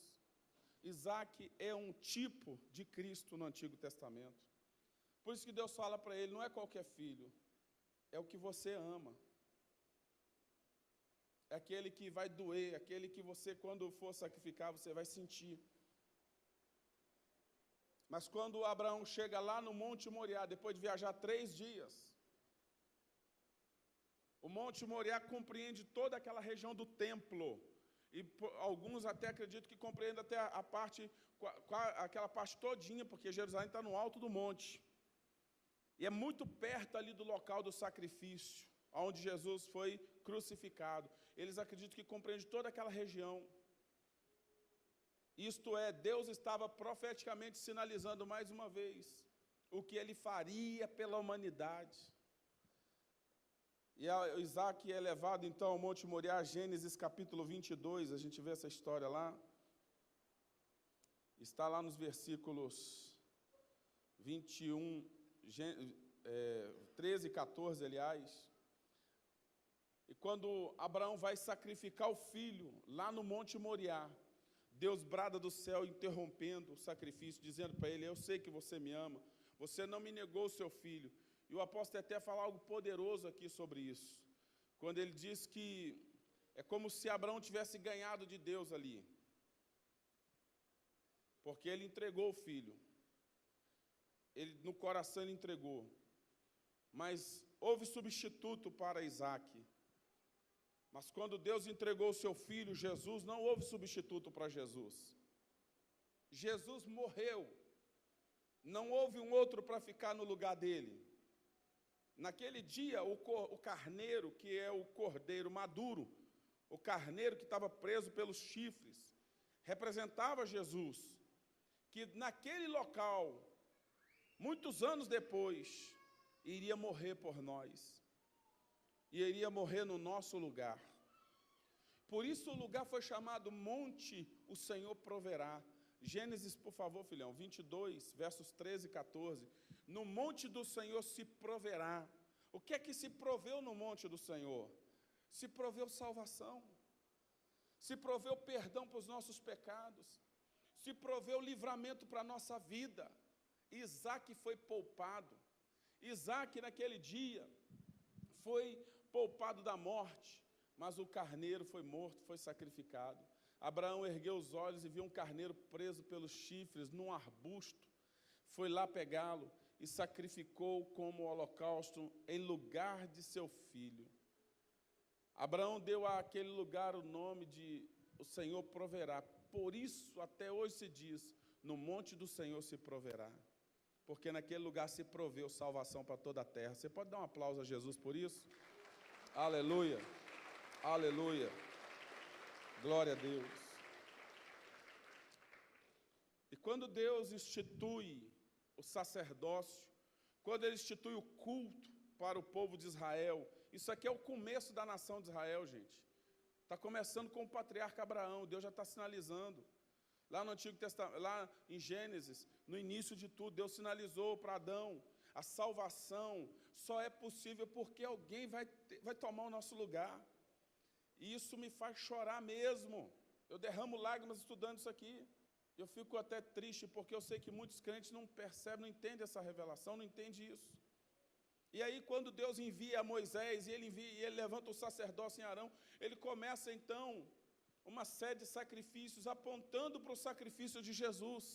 Speaker 1: Isaac é um tipo de Cristo no Antigo Testamento. Por isso que Deus fala para ele: não é qualquer filho, é o que você ama. É aquele que vai doer, aquele que você, quando for sacrificar, você vai sentir. Mas quando Abraão chega lá no Monte Moriá, depois de viajar 3 dias, o Monte Moriá compreende toda aquela região do templo. E alguns até acreditam que compreende até a parte, aquela parte todinha, porque Jerusalém está no alto do monte. E é muito perto ali do local do sacrifício, onde Jesus foi crucificado. Eles acreditam que compreende toda aquela região. Isto é, Deus estava profeticamente sinalizando mais uma vez o que ele faria pela humanidade. E Isaac é levado então ao Monte Moriá, Gênesis capítulo 22, a gente vê essa história lá. Está lá nos versículos 21, 13 e 14, aliás. E quando Abraão vai sacrificar o filho lá no Monte Moriá, Deus brada do céu interrompendo o sacrifício, dizendo para ele: eu sei que você me ama, você não me negou o seu filho. E o apóstolo até fala algo poderoso aqui sobre isso, quando ele diz que é como se Abraão tivesse ganhado de Deus ali. porque ele entregou o filho. Ele, no coração ele entregou. Mas houve substituto para Isaac. Mas quando Deus entregou o seu filho, Jesus, não houve substituto para Jesus. Jesus morreu. Não houve um outro para ficar no lugar dele. Naquele dia, o carneiro, que é o cordeiro maduro, o carneiro que estava preso pelos chifres, representava Jesus, que naquele local, muitos anos depois, iria morrer por nós, e iria morrer no nosso lugar. Por isso o lugar foi chamado Monte, o Senhor proverá. Gênesis, por favor, filhão, 22, versos 13 e 14. No monte do Senhor se proverá. O que é que se proveu no monte do Senhor? Se proveu salvação. Se proveu perdão para os nossos pecados. Se proveu livramento para a nossa vida. Isaac foi poupado. Isaac, naquele dia, foi poupado da morte, mas o carneiro foi morto, foi sacrificado. Abraão ergueu os olhos e viu um carneiro preso pelos chifres num arbusto. Foi lá pegá-lo e sacrificou como holocausto em lugar de seu filho. Abraão deu àquele lugar o nome de o Senhor proverá. Por isso, até hoje se diz, no monte do Senhor se proverá. Porque naquele lugar se proveu salvação para toda a terra. Você pode dar um aplauso a Jesus por isso? Aleluia, aleluia, glória a Deus. E quando Deus institui o sacerdócio, quando Ele institui o culto para o povo de Israel, isso aqui é o começo da nação de Israel, gente. Está começando com o patriarca Abraão, Deus já está sinalizando. Lá no Antigo Testamento, lá em Gênesis, no início de tudo, Deus sinalizou para Adão, a salvação só é possível porque alguém vai tomar o nosso lugar. E isso me faz chorar mesmo. Eu derramo lágrimas estudando isso aqui. Eu fico até triste porque eu sei que muitos crentes não percebem, não entendem essa revelação, não entendem isso. E aí quando Deus envia Moisés e ele levanta o sacerdócio em Arão, ele começa então uma série de sacrifícios apontando para o sacrifício de Jesus.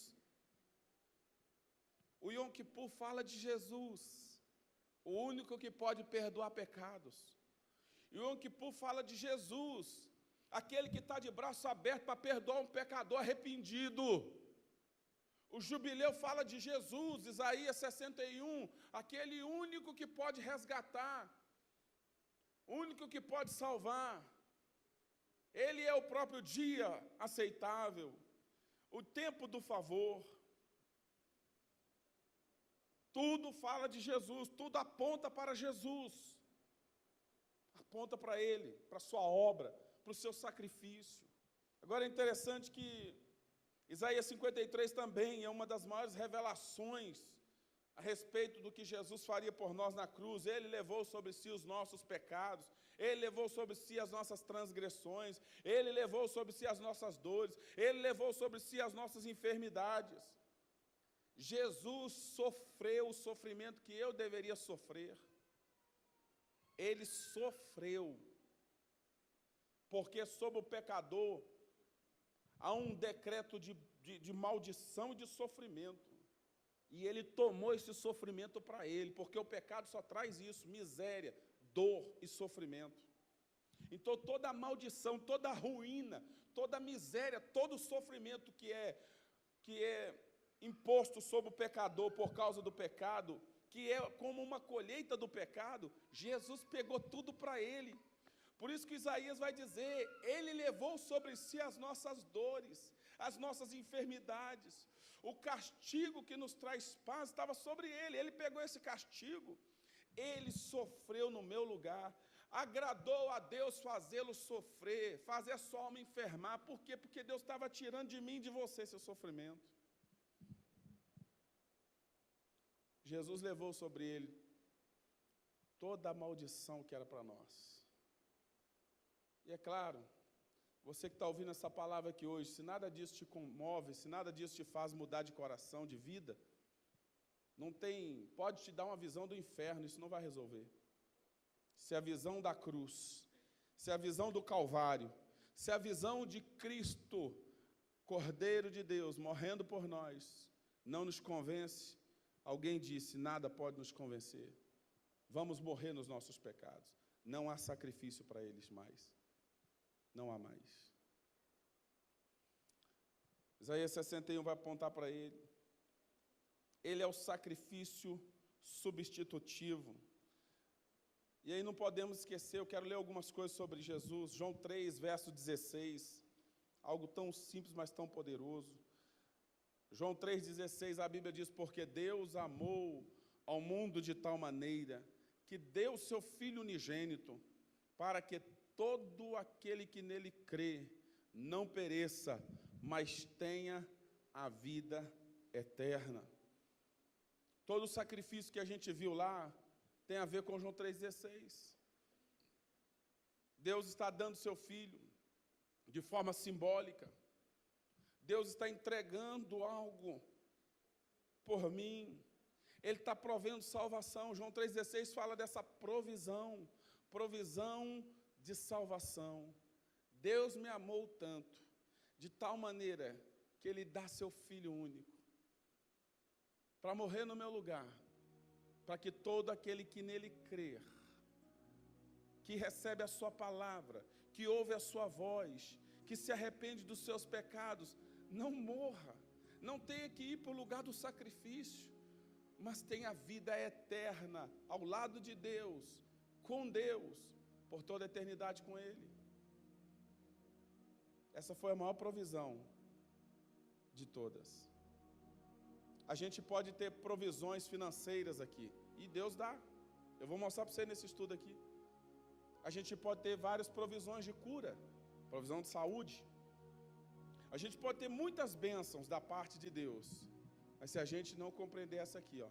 Speaker 1: O Yom Kippur fala de Jesus, o único que pode perdoar pecados. E o Yom Kippur fala de Jesus, aquele que está de braço aberto para perdoar um pecador arrependido. O jubileu fala de Jesus, Isaías 61, aquele único que pode resgatar, único que pode salvar. Ele é o próprio dia aceitável, o tempo do favor. Tudo fala de Jesus, tudo aponta para Jesus. Aponta para Ele, para a sua obra, para o seu sacrifício. Agora é interessante que Isaías 53 também é uma das maiores revelações a respeito do que Jesus faria por nós na cruz. Ele levou sobre si os nossos pecados, Ele levou sobre si as nossas transgressões, Ele levou sobre si as nossas dores, Ele levou sobre si as nossas enfermidades. Jesus sofreu o sofrimento que eu deveria sofrer. Ele sofreu, porque sobre o pecador há um decreto de maldição e de sofrimento. E ele tomou esse sofrimento para ele, porque o pecado só traz isso, miséria, dor e sofrimento. Então toda a maldição, toda a ruína, toda a miséria, todo o sofrimento que é imposto sobre o pecador por causa do pecado, que é como uma colheita do pecado, Jesus pegou tudo para ele. Por isso que Isaías vai dizer, Ele levou sobre si as nossas dores, as nossas enfermidades. O castigo que nos traz paz estava sobre Ele. Ele pegou esse castigo, Ele sofreu no meu lugar. Agradou a Deus fazê-lo sofrer, fazer a sua alma enfermar. Por quê? Porque Deus estava tirando de mim e de você esse sofrimento. Jesus levou sobre Ele toda a maldição que era para nós. E é claro, você que está ouvindo essa palavra aqui hoje, se nada disso te comove, se nada disso te faz mudar de coração, de vida, não tem, pode te dar uma visão do inferno, isso não vai resolver. Se a visão da cruz, se a visão do Calvário, se a visão de Cristo Cordeiro de Deus, morrendo por nós, não nos convence. Alguém disse, nada pode nos convencer. Vamos morrer nos nossos pecados. Não há sacrifício para eles mais. Não há mais. Isaías 61 vai apontar para ele. Ele é o sacrifício substitutivo. E aí não podemos esquecer, eu quero ler algumas coisas sobre Jesus. João 3, verso 16. Algo tão simples, mas tão poderoso. João 3,16, a Bíblia diz, porque Deus amou ao mundo de tal maneira que deu o seu Filho unigênito, para que todo aquele que nele crê não pereça, mas tenha a vida eterna. Todo o sacrifício que a gente viu lá tem a ver com João 3,16. Deus está dando seu Filho de forma simbólica. Deus está entregando algo por mim. Ele está provendo salvação. João 3,16 fala dessa provisão de salvação. Deus me amou tanto, de tal maneira que Ele dá seu Filho único, para morrer no meu lugar, para que todo aquele que nele crer, que recebe a sua palavra, que ouve a sua voz, que se arrepende dos seus pecados, não morra, não tenha que ir para o lugar do sacrifício, mas tenha vida eterna, ao lado de Deus, com Deus, por toda a eternidade com Ele. Essa foi a maior provisão de todas. A gente pode ter provisões financeiras aqui, e Deus dá. Eu vou mostrar para você nesse estudo aqui. A gente pode ter várias provisões de cura, provisão de saúde. A gente pode ter muitas bênçãos da parte de Deus, mas se a gente não compreender essa aqui, ó,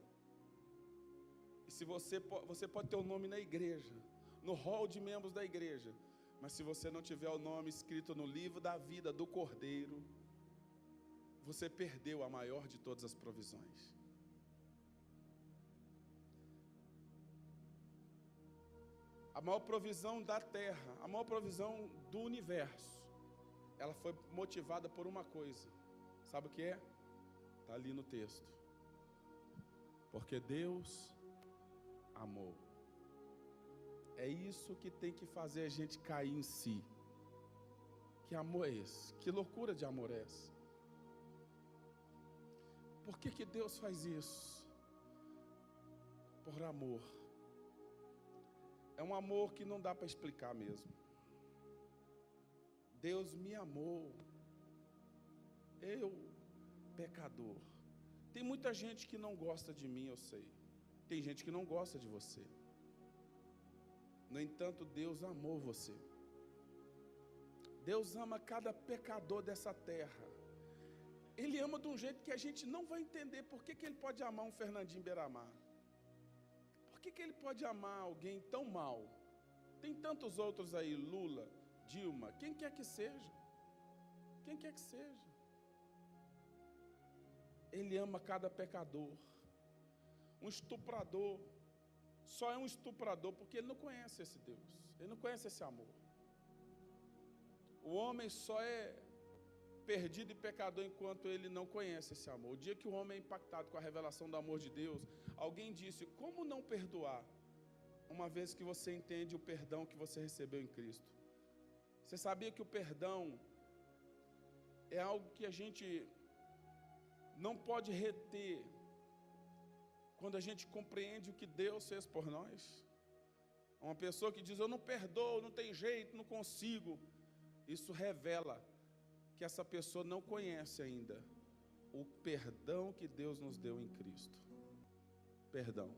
Speaker 1: e se você pode ter o nome na igreja, no hall de membros da igreja, mas se você não tiver o nome escrito no livro da vida do Cordeiro, você perdeu a maior de todas as provisões. A maior provisão da terra, a maior provisão do universo, ela foi motivada por uma coisa. Sabe o que é? Está ali no texto. Porque Deus amou. É isso que tem que fazer a gente cair em si. Que amor é esse? Que loucura de amor é essa? Por que Deus faz isso? Por amor. É um amor que não dá para explicar mesmo. Deus me amou. Eu, pecador. Tem muita gente que não gosta de mim, eu sei. Tem gente que não gosta de você. No entanto, Deus amou você. Deus ama cada pecador dessa terra. Ele ama de um jeito que a gente não vai entender. Por que Ele pode amar um Fernandinho Beiramar? Por que Ele pode amar alguém tão mal? Tem tantos outros aí, Lula, Dilma, quem quer que seja. Quem quer que seja. Ele ama cada pecador. Um estuprador só é um estuprador porque ele não conhece esse Deus. Ele não conhece esse amor. O homem só é perdido e pecador enquanto ele não conhece esse amor. O dia que o homem é impactado com a revelação do amor de Deus, alguém disse, como não perdoar? Uma vez que você entende o perdão que você recebeu em Cristo. Você sabia que o perdão é algo que a gente não pode reter quando a gente compreende o que Deus fez por nós? Uma pessoa que diz, eu não perdoo, não tem jeito, não consigo. Isso revela que essa pessoa não conhece ainda o perdão que Deus nos deu em Cristo. Perdão.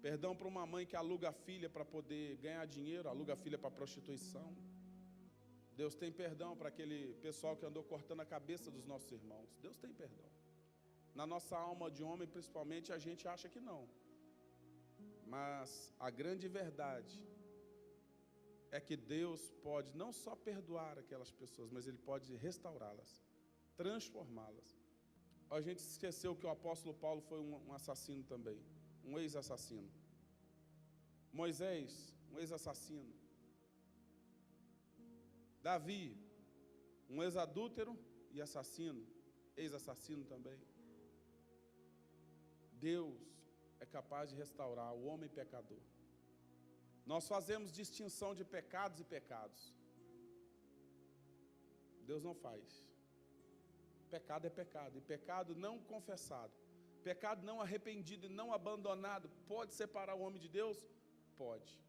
Speaker 1: Perdão para uma mãe que aluga a filha para poder ganhar dinheiro, aluga a filha para prostituição. Deus tem perdão para aquele pessoal que andou cortando a cabeça dos nossos irmãos. Deus tem perdão. Na nossa alma de homem, principalmente, a gente acha que não. Mas a grande verdade é que Deus pode não só perdoar aquelas pessoas, mas Ele pode restaurá-las, transformá-las. A gente esqueceu que o apóstolo Paulo foi um assassino também, um ex-assassino. Moisés, um ex-assassino. Davi, um ex-adúltero e assassino, ex-assassino também. Deus é capaz de restaurar o homem pecador. Nós fazemos distinção de pecados e pecados. Deus não faz. Pecado é pecado, e pecado não confessado, pecado não arrependido e não abandonado, pode separar o homem de Deus? Pode.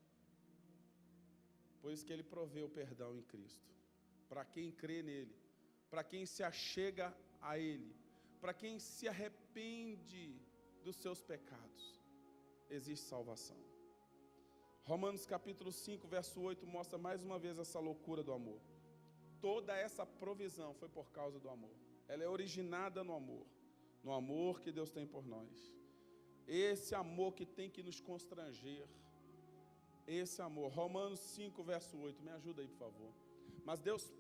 Speaker 1: Por isso que Ele provê o perdão em Cristo, para quem crê nele, para quem se achega a Ele, para quem se arrepende dos seus pecados, existe salvação. Romanos capítulo 5, verso 8, mostra mais uma vez essa loucura do amor. Toda essa provisão foi por causa do amor. Ela é originada no amor que Deus tem por nós. Esse amor que tem que nos constranger. Esse amor. Romanos 5, verso 8, me ajuda aí, por favor. Mas Deus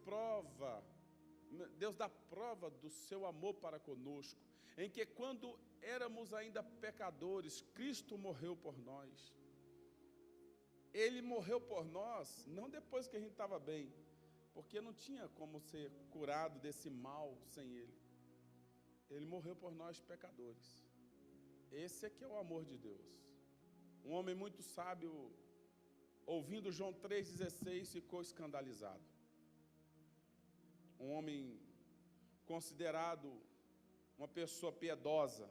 Speaker 1: dá prova do seu amor para conosco, em que quando éramos ainda pecadores, Cristo morreu por nós. Ele morreu por nós, não depois que a gente estava bem, porque não tinha como ser curado desse mal sem Ele. Ele morreu por nós pecadores. Esse é que é o amor de Deus. Um homem muito sábio, ouvindo João 3,16, ficou escandalizado. Um homem considerado uma pessoa piedosa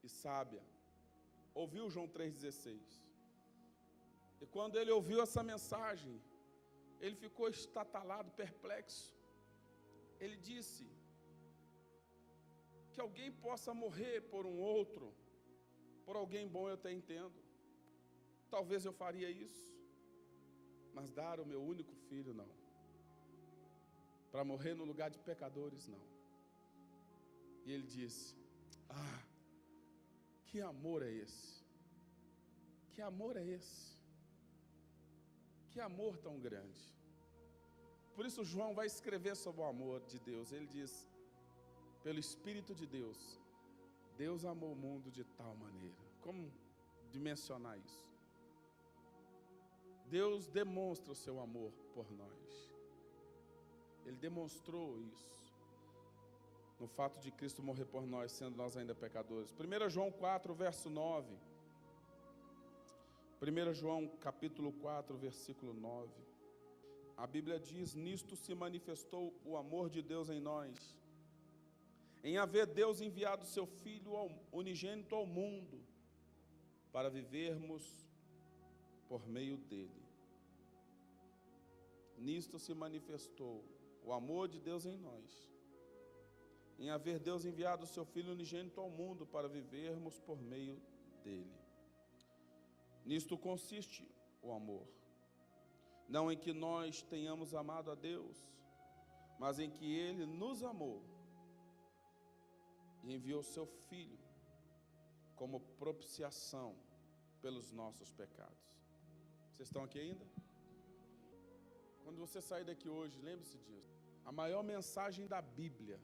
Speaker 1: e sábia, ouviu João 3,16. E quando ele ouviu essa mensagem, ele ficou estatalado, perplexo. Ele disse: que alguém possa morrer por um outro, por alguém bom eu até entendo. Talvez eu faria isso, mas dar o meu único filho, não. Para morrer no lugar de pecadores, não. E ele disse: que amor é esse? Que amor é esse? Que amor tão grande. Por isso João vai escrever sobre o amor de Deus. Ele diz: pelo Espírito de Deus, Deus amou o mundo de tal maneira. Como dimensionar isso? Deus demonstra o seu amor por nós. Ele demonstrou isso no fato de Cristo morrer por nós, sendo nós ainda pecadores. 1 João 4, verso 9. 1 João capítulo 4, versículo 9. A Bíblia diz: nisto se manifestou o amor de Deus em nós, em haver Deus enviado seu Filho unigênito ao mundo, para vivermos por meio dele. Nisto se manifestou o amor de Deus em nós, em haver Deus enviado seu Filho unigênito ao mundo, para vivermos por meio dele. Nisto consiste o amor, não em que nós tenhamos amado a Deus, mas em que Ele nos amou e enviou seu Filho como propiciação pelos nossos pecados. Vocês estão aqui ainda? Quando você sair daqui hoje, lembre-se disso. A maior mensagem da Bíblia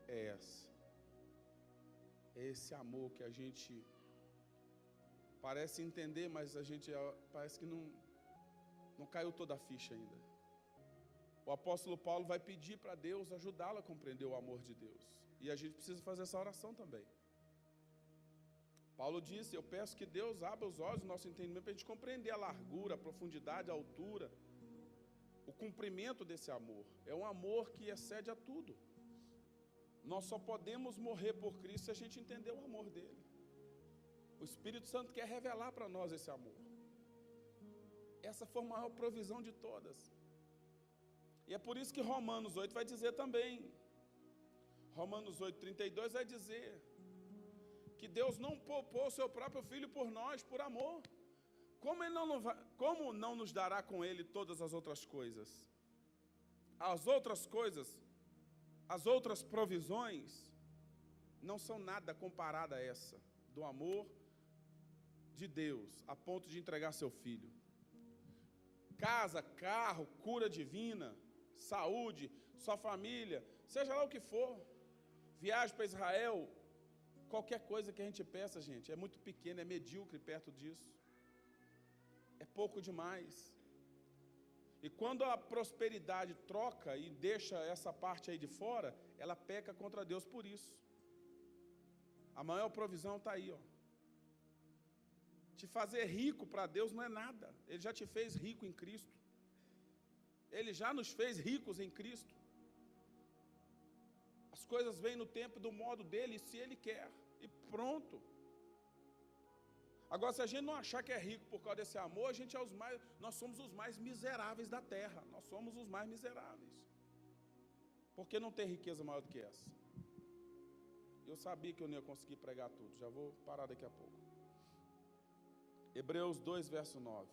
Speaker 1: é essa. É esse amor que a gente parece entender, mas a gente parece que não caiu toda a ficha ainda. O apóstolo Paulo vai pedir para Deus ajudá-lo a compreender o amor de Deus. E a gente precisa fazer essa oração também. Paulo disse: eu peço que Deus abra os olhos do nosso entendimento para a gente compreender a largura, a profundidade, a altura, o comprimento desse amor. É um amor que excede a tudo. Nós só podemos morrer por Cristo se a gente entender o amor dele. O Espírito Santo quer revelar para nós esse amor. Essa foi a maior provisão de todas. E é por isso que Romanos 8 vai dizer também. Romanos 8, 32 vai dizer que Deus não poupou o seu próprio Filho por nós, por amor. Como não nos dará com Ele todas as outras coisas? As outras coisas, as outras provisões, não são nada comparada a essa, do amor de Deus, a ponto de entregar seu Filho. Casa, carro, cura divina, saúde, sua família, seja lá o que for, viagem para Israel, qualquer coisa que a gente peça, gente, é muito pequeno, é medíocre perto disso. É pouco demais. E quando a prosperidade troca e deixa essa parte aí de fora, ela peca contra Deus por isso. A maior provisão está aí, ó. Te fazer rico para Deus não é nada. Ele já te fez rico em Cristo. Ele já nos fez ricos em Cristo. As coisas vêm no tempo e do modo dele, se ele quer. E pronto. Agora, se a gente não achar que é rico por causa desse amor, nós somos os mais miseráveis da terra. Nós somos os mais miseráveis. Porque não tem riqueza maior do que essa. Eu sabia que eu não ia conseguir pregar tudo. Já vou parar daqui a pouco. Hebreus 2, verso 9.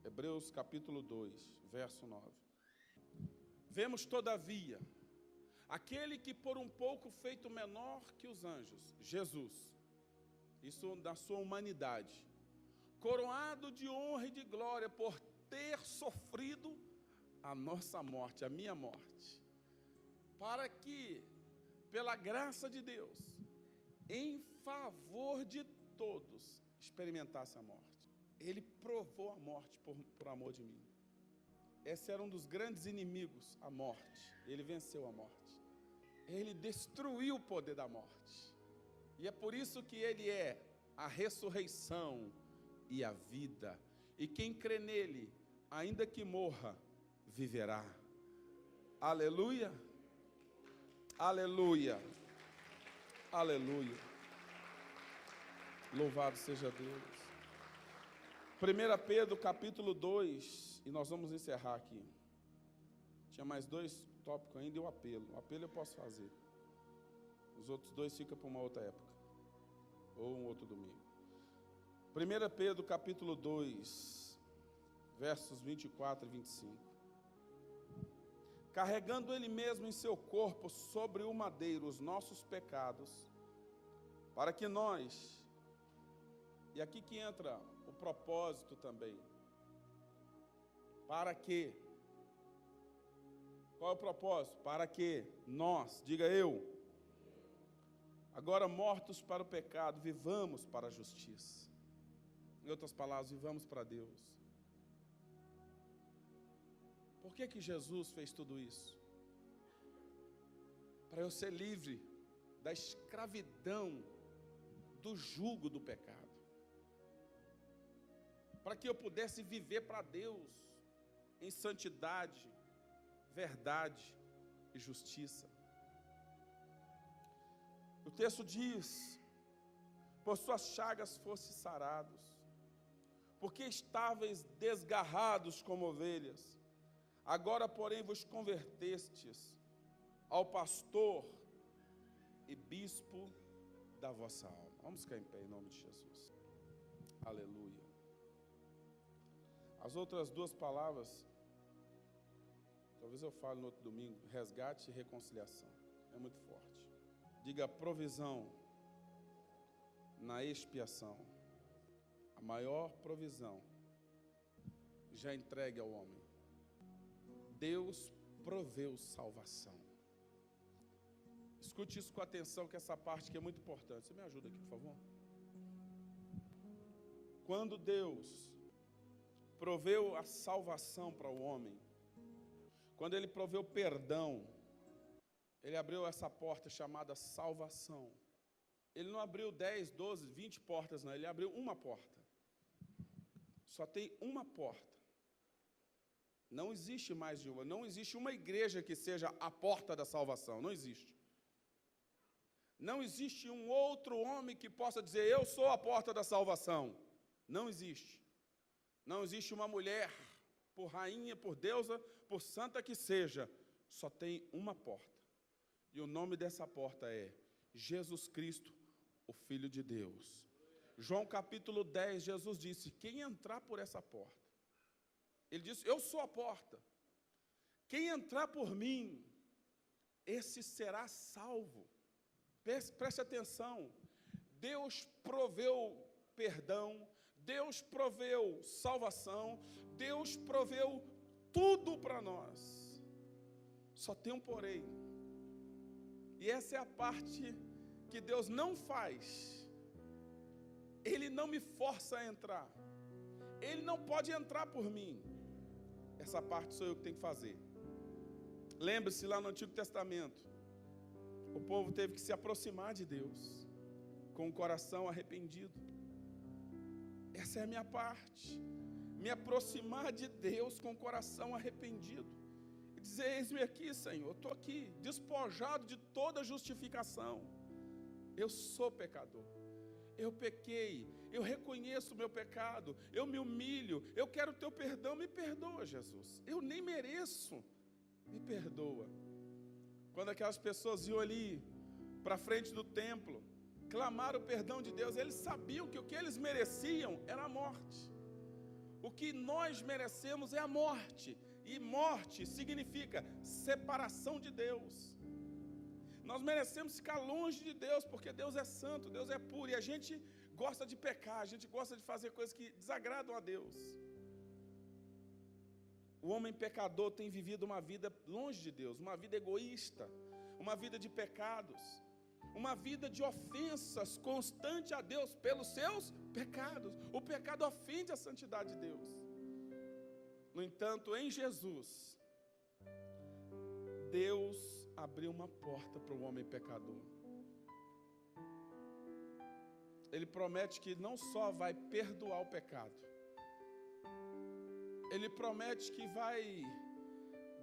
Speaker 1: Hebreus capítulo 2, verso 9. Vemos, todavia, aquele que por um pouco feito menor que os anjos, Jesus, isso da sua humanidade, coroado de honra e de glória por ter sofrido a nossa morte, a minha morte, para que, pela graça de Deus, em favor de todos, experimentasse a morte. Ele provou a morte por amor de mim. Esse era um dos grandes inimigos, a morte. Ele venceu a morte. Ele destruiu o poder da morte. E é por isso que ele é a ressurreição e a vida. E quem crê nele, ainda que morra, viverá. Aleluia. Aleluia. Aleluia. Louvado seja Deus. 1 Pedro capítulo 2, e nós vamos encerrar aqui. Tinha mais 2 tópicos ainda e o apelo. O apelo eu posso fazer. Os outros 2 ficam para uma outra época. Ou um outro domingo. 1 Pedro capítulo 2, versos 24 e 25. Carregando ele mesmo em seu corpo sobre o madeiro os nossos pecados, para que nós, e aqui que entra o propósito também, para que, qual é o propósito? Para que nós, diga eu, agora mortos para o pecado, vivamos para a justiça. Em outras palavras, vivamos para Deus. Por que Jesus fez tudo isso? Para eu ser livre da escravidão, do jugo do pecado. Para que eu pudesse viver para Deus em santidade, verdade e justiça. O texto diz: por suas chagas fosse sarados, porque estáveis desgarrados como ovelhas, agora porém vos convertestes ao pastor e bispo da vossa alma. Vamos ficar em pé em nome de Jesus. Aleluia. As outras 2 palavras, talvez eu fale no outro domingo, resgate e reconciliação. É muito forte. Diga provisão na expiação. A maior provisão já entregue ao homem. Deus proveu salvação. Escute isso com atenção, que essa parte que é muito importante. Você me ajuda aqui, por favor? Quando Deus proveu a salvação para o homem, quando Ele proveu perdão, Ele abriu essa porta chamada salvação. Ele não abriu 10, 12, 20 portas, não. Ele abriu uma porta. Só tem uma porta. Não existe mais de uma. Não existe uma igreja que seja a porta da salvação. Não existe. Não existe um outro homem que possa dizer: eu sou a porta da salvação. Não existe. Não existe uma mulher, por rainha, por deusa, por santa que seja. Só tem uma porta. E o nome dessa porta é Jesus Cristo, o Filho de Deus. João capítulo 10, Jesus disse: quem entrar por essa porta, Ele disse: eu sou a porta. Quem entrar por mim, esse será salvo. Preste atenção. Deus proveu perdão, Deus proveu salvação, Deus proveu tudo para nós. Só tem um porém. E essa é a parte que Deus não faz. Ele não me força a entrar. Ele não pode entrar por mim. Essa parte sou eu que tenho que fazer. Lembre-se, lá no Antigo Testamento, o povo teve que se aproximar de Deus com o coração arrependido. Essa é a minha parte. Me aproximar de Deus com o coração arrependido. E dizer: eis-me aqui, Senhor, estou aqui, despojado de toda justificação. Eu sou pecador. Eu pequei, eu reconheço o meu pecado, eu me humilho, eu quero o teu perdão, me perdoa, Jesus. Eu nem mereço, me perdoa. Quando aquelas pessoas iam ali para frente do templo, clamar o perdão de Deus, eles sabiam que o que eles mereciam era a morte. O que nós merecemos é a morte, e morte significa separação de Deus. Nós merecemos ficar longe de Deus, porque Deus é santo, Deus é puro, e a gente gosta de pecar, a gente gosta de fazer coisas que desagradam a Deus. O homem pecador tem vivido uma vida longe de Deus, uma vida egoísta, uma vida de pecados, uma vida de ofensas constante a Deus pelos seus pecados. O pecado ofende a santidade de Deus. No entanto, em Jesus, Deus abriu uma porta para o homem pecador. Ele promete que não só vai perdoar o pecado, Ele promete que vai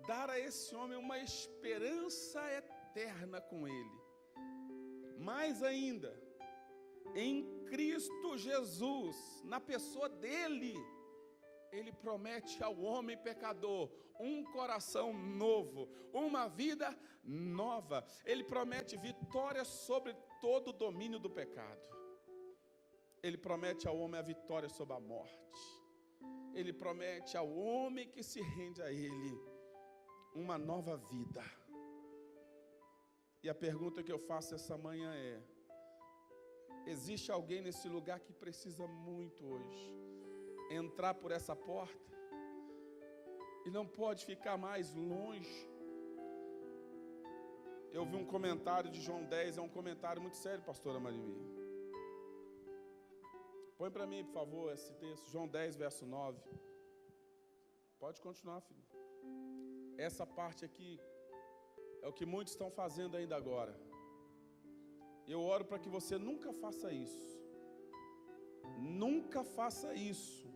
Speaker 1: dar a esse homem uma esperança eterna com Ele. Mais ainda, em Cristo Jesus, na pessoa dEle, Ele promete ao homem pecador um coração novo, uma vida nova. Ele promete vitória sobre todo o domínio do pecado. Ele promete ao homem a vitória sobre a morte. Ele promete ao homem que se rende a Ele uma nova vida. E a pergunta que eu faço essa manhã é: existe alguém nesse lugar que precisa muito hoje entrar por essa porta e não pode ficar mais longe? Eu vi um comentário de João 10, é um comentário muito sério, pastora Marimia. Põe para mim, por favor, esse texto, João 10, verso 9. Pode continuar, filho. Essa parte aqui é o que muitos estão fazendo ainda agora. Eu oro para que você nunca faça isso. Nunca faça isso.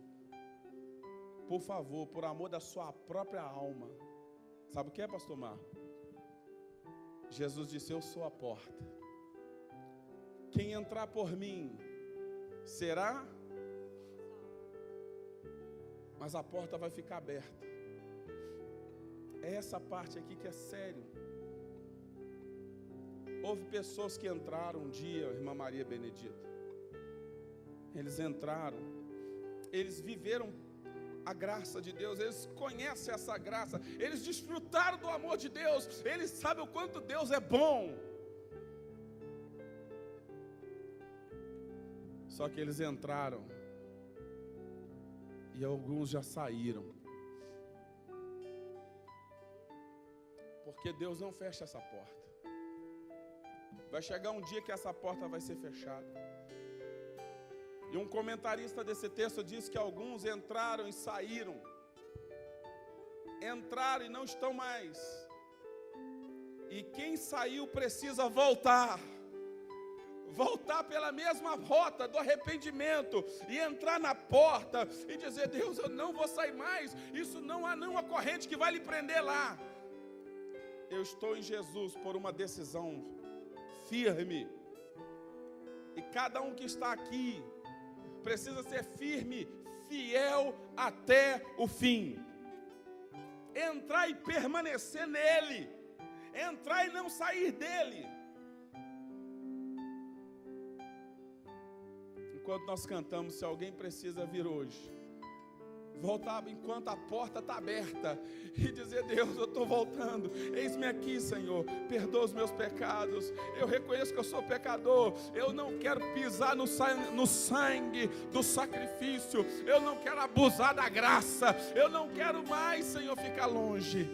Speaker 1: Por favor, por amor da sua própria alma. Sabe o que é, pastor Marco? Jesus disse: eu sou a porta. Quem entrar por mim será, mas a porta vai ficar aberta. É essa parte aqui que é sério. Houve pessoas que entraram um dia, irmã Maria Benedita. Eles entraram, eles viveram a graça de Deus, eles conhecem essa graça, eles desfrutaram do amor de Deus, eles sabem o quanto Deus é bom. Só que eles entraram e alguns já saíram. Porque Deus não fecha essa porta. Vai chegar um dia que essa porta vai ser fechada. E um comentarista desse texto diz que alguns entraram e saíram. Entraram e não estão mais. E quem saiu precisa voltar. Voltar pela mesma rota do arrependimento e entrar na porta e dizer: Deus, eu não vou sair mais. Isso não há nenhuma corrente que vai lhe prender lá. Eu estou em Jesus por uma decisão firme. E cada um que está aqui precisa ser firme, fiel até o fim. Entrar e permanecer nele. Entrar e não sair dele. Enquanto nós cantamos, se alguém precisa vir hoje, voltar enquanto a porta está aberta e dizer: Deus, eu estou voltando, eis-me aqui, Senhor, perdoa os meus pecados, eu reconheço que eu sou pecador, eu não quero pisar no sangue do sacrifício, eu não quero abusar da graça, eu não quero mais, Senhor, ficar longe.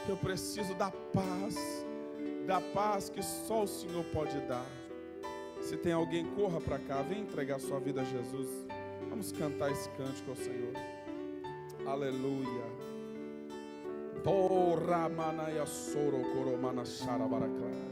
Speaker 1: Eu preciso da paz que só o Senhor pode dar. Se tem alguém, corra para cá, vem entregar sua vida a Jesus. Vamos cantar esse cântico ao Senhor. Aleluia. Torra manaya soro koromana sharabarakla.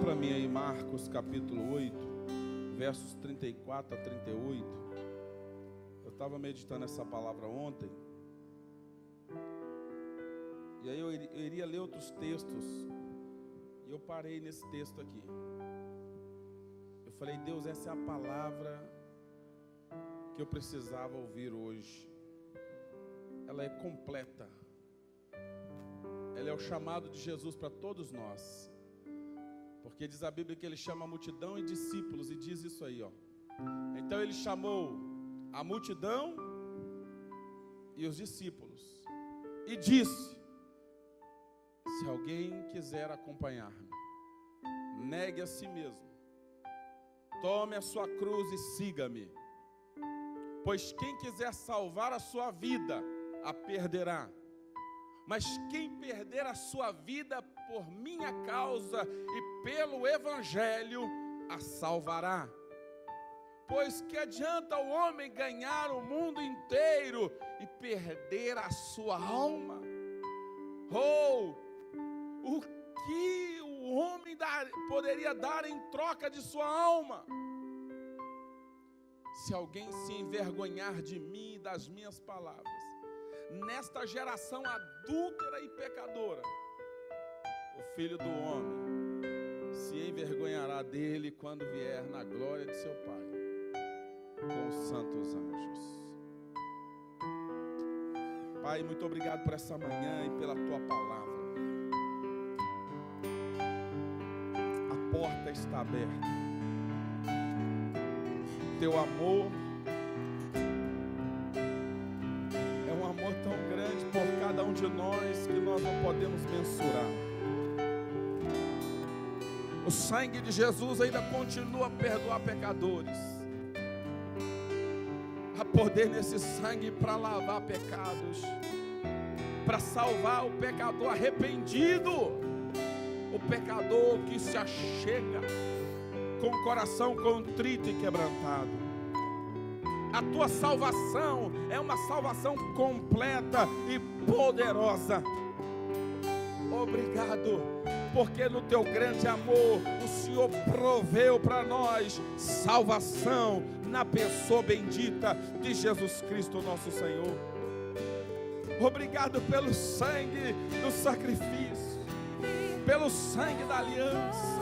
Speaker 1: Para mim aí Marcos capítulo 8, versos 34 a 38. Eu estava meditando essa palavra ontem. E aí eu iria ler outros textos. E eu parei nesse texto aqui. Eu falei, Deus, essa é a palavra que eu precisava ouvir hoje. Ela é completa. Ela é o chamado de Jesus para todos nós. Porque diz a Bíblia que ele chama a multidão e discípulos, e diz isso aí, ó. Então ele chamou a multidão e os discípulos, e disse: Se alguém quiser acompanhar-me, negue a si mesmo, tome a sua cruz e siga-me. Pois quem quiser salvar a sua vida, a perderá. Mas quem perder a sua vida por minha causa e pelo Evangelho, a salvará. Pois que adianta o homem ganhar o mundo inteiro e perder a sua alma? Ou o que o homem poderia dar em troca de sua alma? Se alguém se envergonhar de mim e das minhas palavras, nesta geração adúltera e pecadora, o Filho do Homem se envergonhará dele quando vier na glória de seu Pai, com os santos anjos. Pai, muito obrigado por essa manhã e pela tua palavra. A porta está aberta. Teu amor é um amor tão grande por cada um de nós que nós não podemos mensurar. O sangue de Jesus ainda continua a perdoar pecadores. Há poder nesse sangue para lavar pecados, para salvar o pecador arrependido, o pecador que se achega com o coração contrito e quebrantado. A tua salvação é uma salvação completa e poderosa. Obrigado, porque no teu grande amor o Senhor proveu para nós salvação na pessoa bendita de Jesus Cristo, nosso Senhor. Obrigado pelo sangue do sacrifício, pelo sangue da aliança,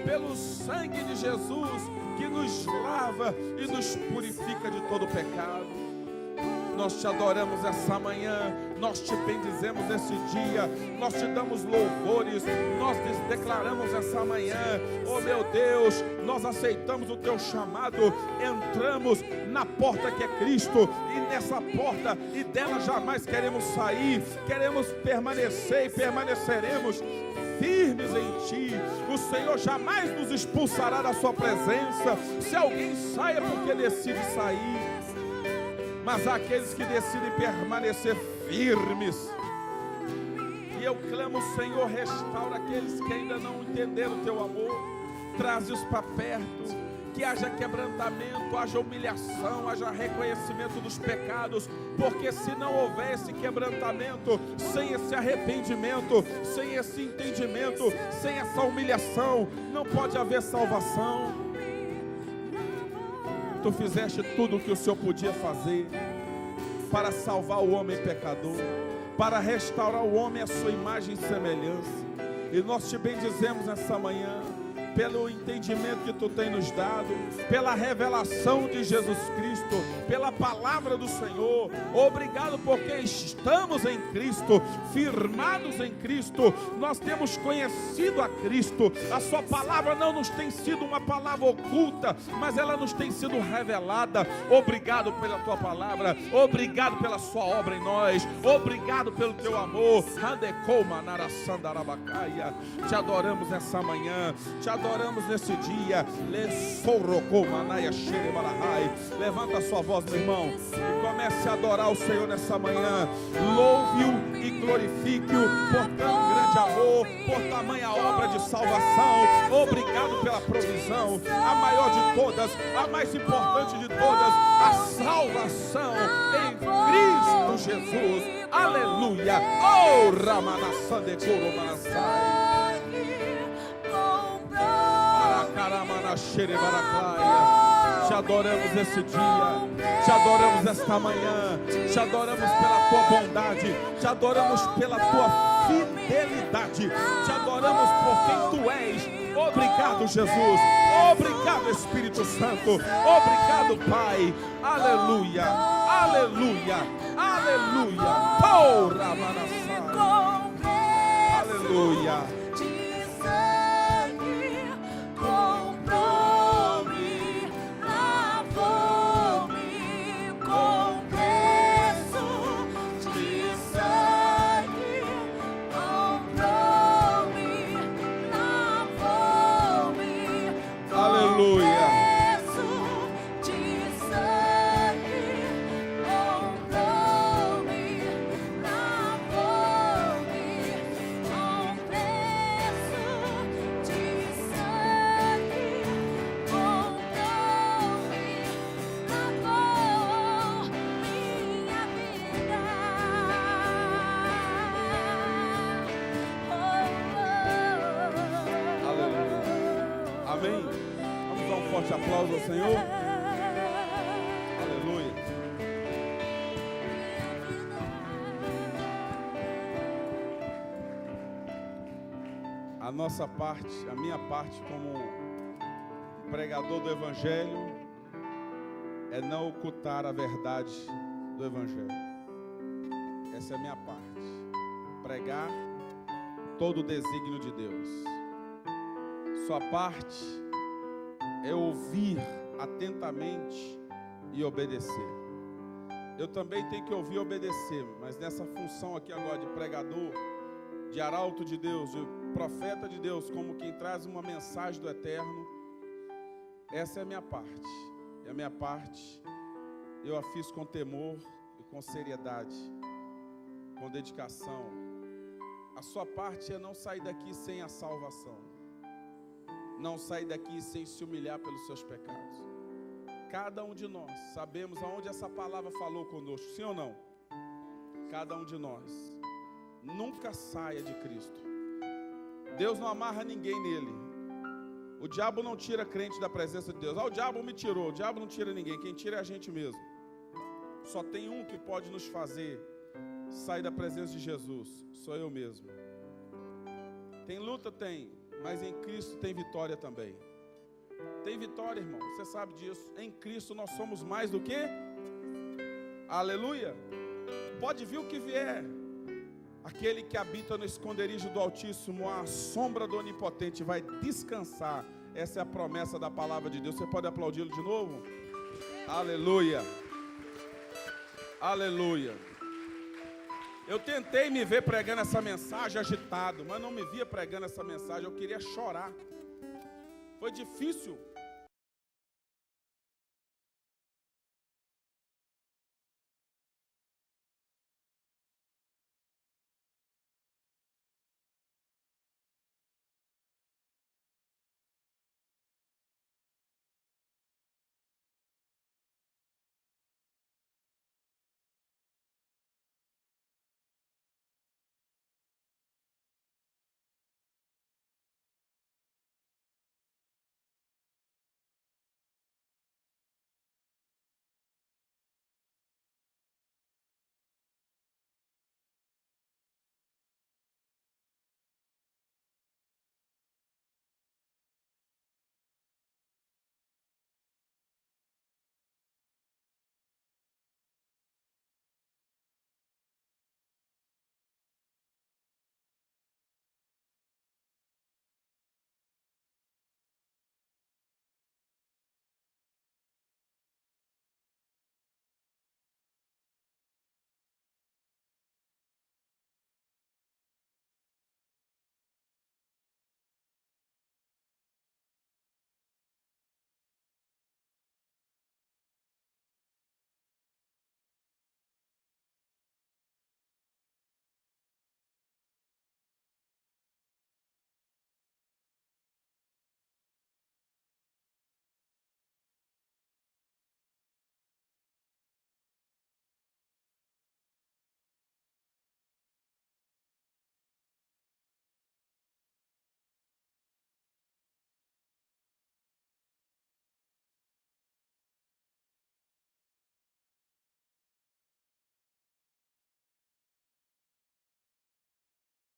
Speaker 1: pelo sangue de Jesus que nos lava e nos purifica de todo pecado. Nós te adoramos essa manhã, nós te bendizemos esse dia, nós te damos louvores, nós declaramos essa manhã, oh meu Deus, nós aceitamos o teu chamado, entramos na porta que é Cristo, e nessa porta e dela jamais queremos sair, queremos permanecer e permaneceremos firmes em ti. O Senhor jamais nos expulsará da sua presença. Se alguém sai é porque decide sair, mas há aqueles que decidem permanecer firmes. E eu clamo, Senhor, restaura aqueles que ainda não entenderam o teu amor, traze-os para perto, que haja quebrantamento, haja humilhação, haja reconhecimento dos pecados, porque se não houver esse quebrantamento, sem esse arrependimento, sem esse entendimento, sem essa humilhação, não pode haver salvação. Tu fizeste tudo o que o Senhor podia fazer para salvar o homem pecador, para restaurar o homem à sua imagem e semelhança, e nós te bendizemos nessa manhã pelo entendimento que tu tem nos dado, pela revelação de Jesus Cristo, pela palavra do Senhor. Obrigado porque estamos em Cristo, firmados em Cristo, nós temos conhecido a Cristo. A sua palavra não nos tem sido uma palavra oculta, mas ela nos tem sido revelada. Obrigado pela tua palavra, obrigado pela sua obra em nós, obrigado pelo teu amor. Te adoramos nessa manhã, te adoramos nesse dia. Levanta a sua voz, meu irmão, e comece a adorar o Senhor nessa manhã. Louve-o e glorifique-o por tão grande amor, por tamanha obra de salvação. Obrigado pela provisão, a maior de todas, a mais importante de todas, a salvação em Cristo Jesus. Aleluia. Oh, Ramanassande Coromanassai. Te adoramos esse dia, te adoramos esta manhã, te adoramos pela tua bondade, te adoramos pela tua fidelidade, te adoramos por quem tu és. Obrigado, Jesus, obrigado, Espírito Santo, obrigado, Pai. Aleluia, aleluia, aleluia. Oh, Ramanassai. Aleluia.
Speaker 3: Comprou
Speaker 1: forte aplauso ao Senhor. Aleluia. A nossa parte, a minha parte como pregador do Evangelho é não ocultar a verdade do Evangelho. Essa é a minha parte. Pregar todo o desígnio de Deus. Sua parte é ouvir atentamente e obedecer. Eu também tenho que ouvir e obedecer, mas nessa função aqui agora de pregador, de arauto de Deus, de profeta de Deus, como quem traz uma mensagem do Eterno, essa é a minha parte. E a minha parte eu a fiz com temor e com seriedade, com dedicação. A sua parte é não sair daqui sem a salvação, não sair daqui sem se humilhar pelos seus pecados. Cada um de nós sabemos aonde essa palavra falou conosco, sim ou não? Cada um de nós. Nunca saia de Cristo. Deus não amarra ninguém nele. O diabo não tira crente da presença de Deus. O diabo me tirou. O diabo não tira ninguém. Quem tira é a gente mesmo. Só tem um que pode nos fazer sair da presença de Jesus. Sou eu mesmo. Tem luta? Tem. Mas em Cristo tem vitória também. Tem vitória, irmão. Você sabe disso. Em Cristo nós somos mais do que? Aleluia. Pode vir o que vier. Aquele que habita no esconderijo do Altíssimo, a sombra do Onipotente, vai descansar. Essa é a promessa da palavra de Deus. Você pode aplaudi-lo de novo? Aleluia. Aleluia. Eu tentei me ver pregando essa mensagem agitado, mas não me via pregando essa mensagem. Eu queria chorar. Foi difícil